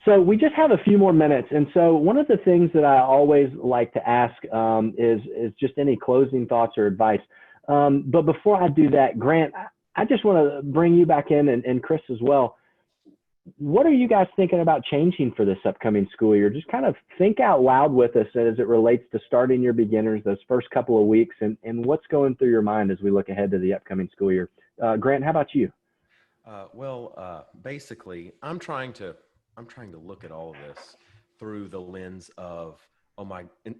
So we just have a few more minutes. And so one of the things that I always like to ask is just any closing thoughts or advice. But before I do that, Grant, I just want to bring you back in, and Chris as well. What are you guys thinking about changing for this upcoming school year? Just kind of think out loud with us as it relates to starting your beginners those first couple of weeks, and what's going through your mind as we look ahead to the upcoming school year. Grant, how about you? Basically, I'm trying to look at all of this through the lens of,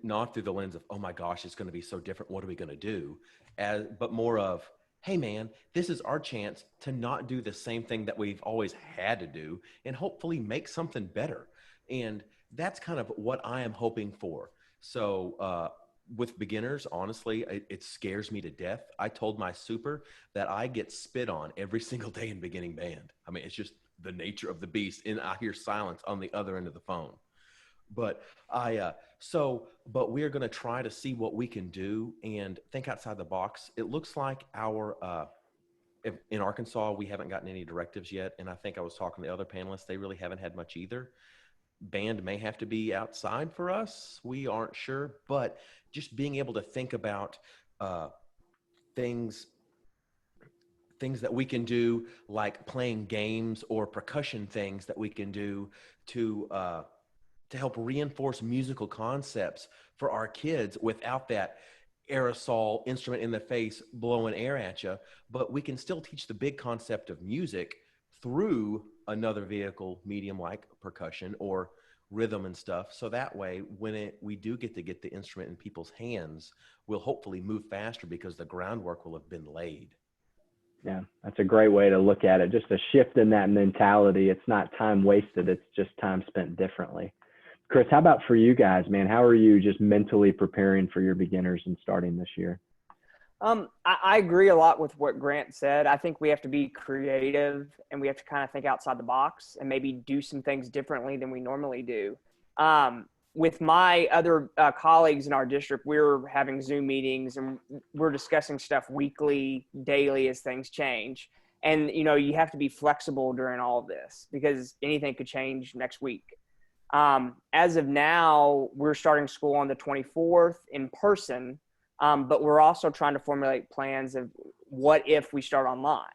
not through the lens of, "Oh my gosh, it's going to be so different. What are we going to do?" But more of, "Hey man, this is our chance to not do the same thing that we've always had to do and hopefully make something better." And that's kind of what I am hoping for. So, with beginners, honestly, it scares me to death. I told my super that I get spit on every single day in beginning band. I mean, it's just the nature of the beast, and I hear silence on the other end of the phone. But but we're going to try to see what we can do and think outside the box. It looks like in Arkansas, we haven't gotten any directives yet. And I think I was talking to the other panelists. They really haven't had much either. Band may have to be outside for us. We aren't sure, but just being able to think about things that we can do, like playing games or percussion things that we can do to help reinforce musical concepts for our kids without that aerosol instrument in the face blowing air at you. But we can still teach the big concept of music through another vehicle medium like percussion or rhythm and stuff. So that way, when we do get the instrument in people's hands, we'll hopefully move faster because the groundwork will have been laid. Yeah, that's a great way to look at it. Just a shift in that mentality. It's not time wasted. It's just time spent differently. Chris, how about for you guys, man? How are you just mentally preparing for your beginners and starting this year? I agree a lot with what Grant said. I think we have to be creative and we have to kind of think outside the box and maybe do some things differently than we normally do. With my other colleagues in our district, we're having Zoom meetings and we're discussing stuff weekly, daily as things change. And, you have to be flexible during all of this because anything could change next week. As of now, we're starting school on the 24th in person, but we're also trying to formulate plans of what if we start online.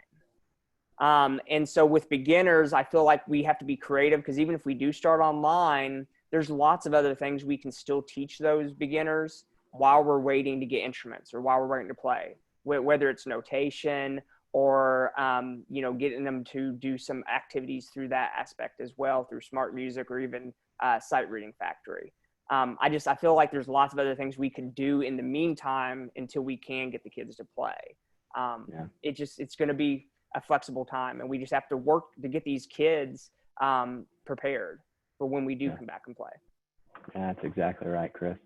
And so with beginners, I feel like we have to be creative because even if we do start online, there's lots of other things we can still teach those beginners while we're waiting to get instruments or while we're waiting to play, whether it's notation or, getting them to do some activities through that aspect as well, through Smart Music or even Sight Reading Factory. I feel like there's lots of other things we can do in the meantime until we can get the kids to play. It's going to be a flexible time, and we just have to work to get these kids prepared for when we do come back and play. That's exactly right, Chris.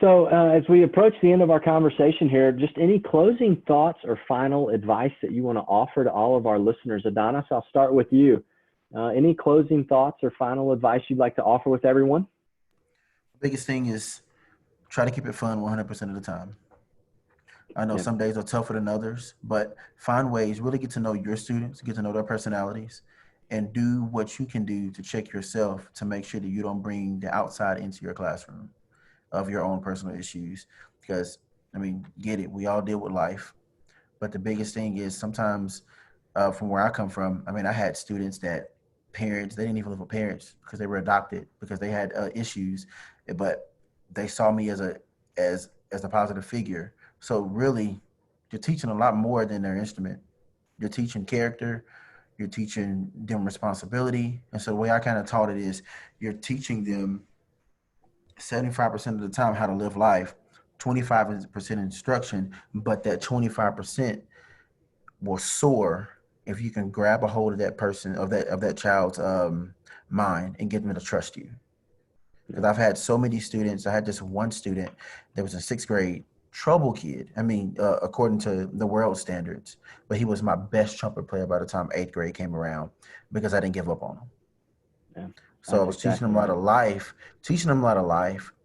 So as we approach the end of our conversation here, just any closing thoughts or final advice that you want to offer to all of our listeners? Adonis, I'll start with you. Any closing thoughts or final advice you'd like to offer with everyone? The biggest thing is try to keep it fun 100% of the time. I know some days are tougher than others, but find ways, really get to know your students, get to know their personalities, and do what you can do to check yourself to make sure that you don't bring the outside into your classroom of your own personal issues. Because, get it, we all deal with life. But the biggest thing is sometimes from where I come from, I had students that parents, they didn't even live with parents because they were adopted because they had issues, but they saw me as a positive figure. So really, you're teaching a lot more than their instrument. You're teaching character, you're teaching them responsibility. And so the way I kind of taught it is you're teaching them 75% of the time how to live life, 25% instruction, but that 25% will soar if you can grab a hold of that person, of that child's mind and get them to trust you. Because I've had so many students. I had this one student that was in 6th grade, trouble kid. According to the world standards, but he was my best trumpet player by the time 8th grade came around because I didn't give up on him. Yeah, so I was teaching him a lot of life,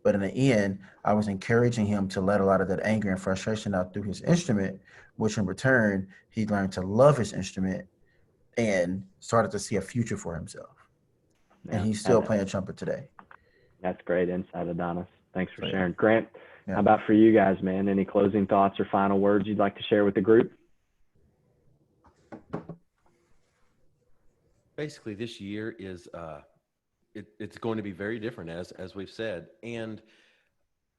but in the end, I was encouraging him to let a lot of that anger and frustration out through his instrument, which in return, he learned to love his instrument and started to see a future for himself. Yeah, and he's still playing trumpet today. That's great insight, Adonis. Thanks for sharing. Grant, how about for you guys, man? Any closing thoughts or final words you'd like to share with the group? Basically, this year is it's going to be very different, as we've said, and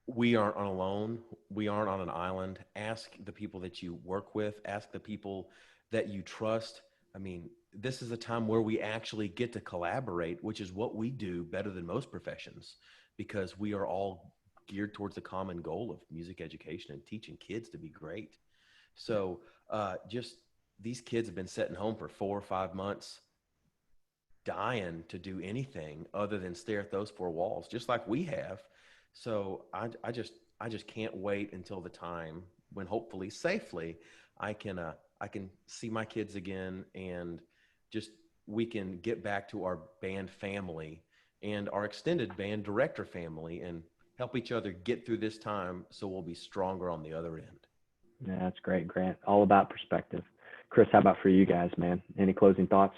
we aren't alone. We aren't on an island. Ask the people that you work with. Ask the people that you trust. This is a time where we actually get to collaborate, which is what we do better than most professions, because we are all geared towards the common goal of music education and teaching kids to be great. So just these kids have been sitting home for 4 or 5 months, dying to do anything other than stare at those 4 walls, just like we have. So I just can't wait until the time when hopefully safely I can see my kids again, and just we can get back to our band family and our extended band director family and help each other get through this time so we'll be stronger on the other end. Yeah, that's great, Grant. All about perspective. Chris, how about for you guys, man? Any closing thoughts?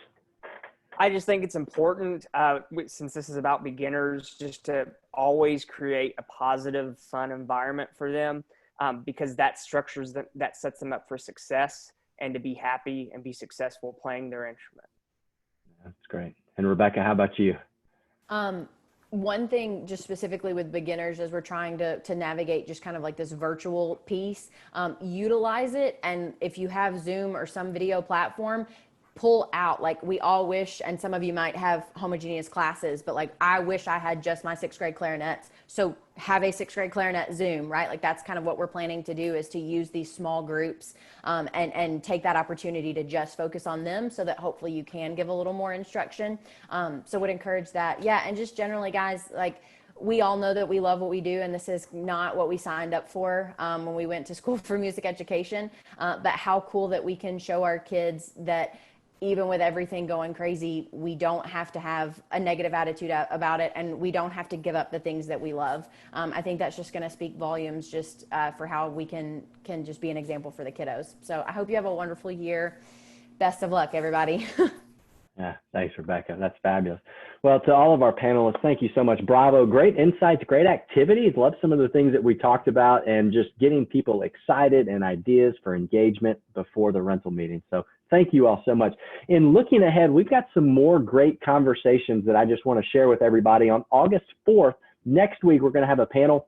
I just think it's important, since this is about beginners, just to always create a positive, fun environment for them, because that structures that sets them up for success and to be happy and be successful playing their instrument. That's great. And Rebecca, how about you? One thing just specifically with beginners as we're trying to navigate just kind of like this virtual piece, utilize it. And if you have Zoom or some video platform, pull out, like we all wish, and some of you might have homogeneous classes, but like I wish I had just my 6th grade clarinets. So have a 6th grade clarinet Zoom, right? Like that's kind of what we're planning to do, is to use these small groups and take that opportunity to just focus on them so that hopefully you can give a little more instruction. So would encourage that. Yeah. And just generally, guys, like we all know that we love what we do, and this is not what we signed up for when we went to school for music education, but how cool that we can show our kids that even with everything going crazy, we don't have to have a negative attitude about it, and we don't have to give up the things that we love. I think that's just going to speak volumes just for how we can just be an example for the kiddos. So I hope you have a wonderful year. Best of luck, everybody. Yeah, thanks, Rebecca. That's fabulous. Well, to all of our panelists, thank you so much. Bravo. Great insights, great activities. Love some of the things that we talked about and just getting people excited and ideas for engagement before the rental meeting. So thank you all so much. In looking ahead, we've got some more great conversations that I just want to share with everybody. On August 4th, next week, we're going to have a panel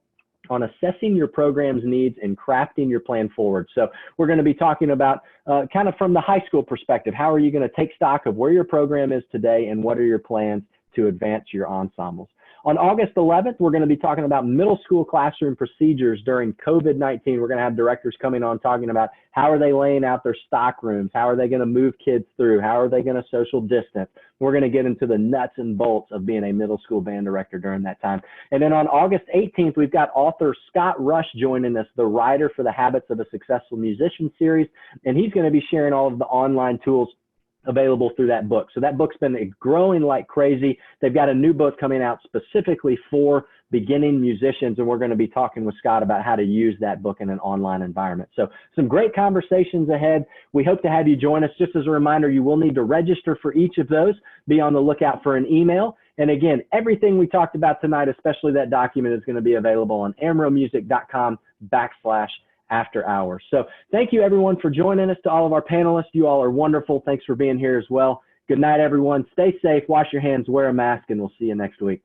on assessing your program's needs and crafting your plan forward. So we're going to be talking about kind of from the high school perspective, how are you going to take stock of where your program is today and what are your plans to advance your ensembles. On August 11th, we're going to be talking about middle school classroom procedures during COVID-19. We're going to have directors coming on talking about how are they laying out their stock rooms, how are they going to move kids through, how are they going to social distance. We're going to get into the nuts and bolts of being a middle school band director during that time. And then on August 18th, we've got author Scott Rush joining us, the writer for the Habits of a Successful Musician series, and he's going to be sharing all of the online tools available through that book. So that book's been growing like crazy. They've got a new book coming out specifically for beginning musicians, and we're going to be talking with Scott about how to use that book in an online environment. So some great conversations ahead. We hope to have you join us. Just as a reminder, you will need to register for each of those. Be on the lookout for an email. And again, everything we talked about tonight, especially that document, is going to be available on amromusic.com/after hours. So thank you everyone for joining us. To all of our panelists, you all are wonderful. Thanks for being here as well. Good night, everyone. Stay safe, wash your hands, wear a mask, and we'll see you next week.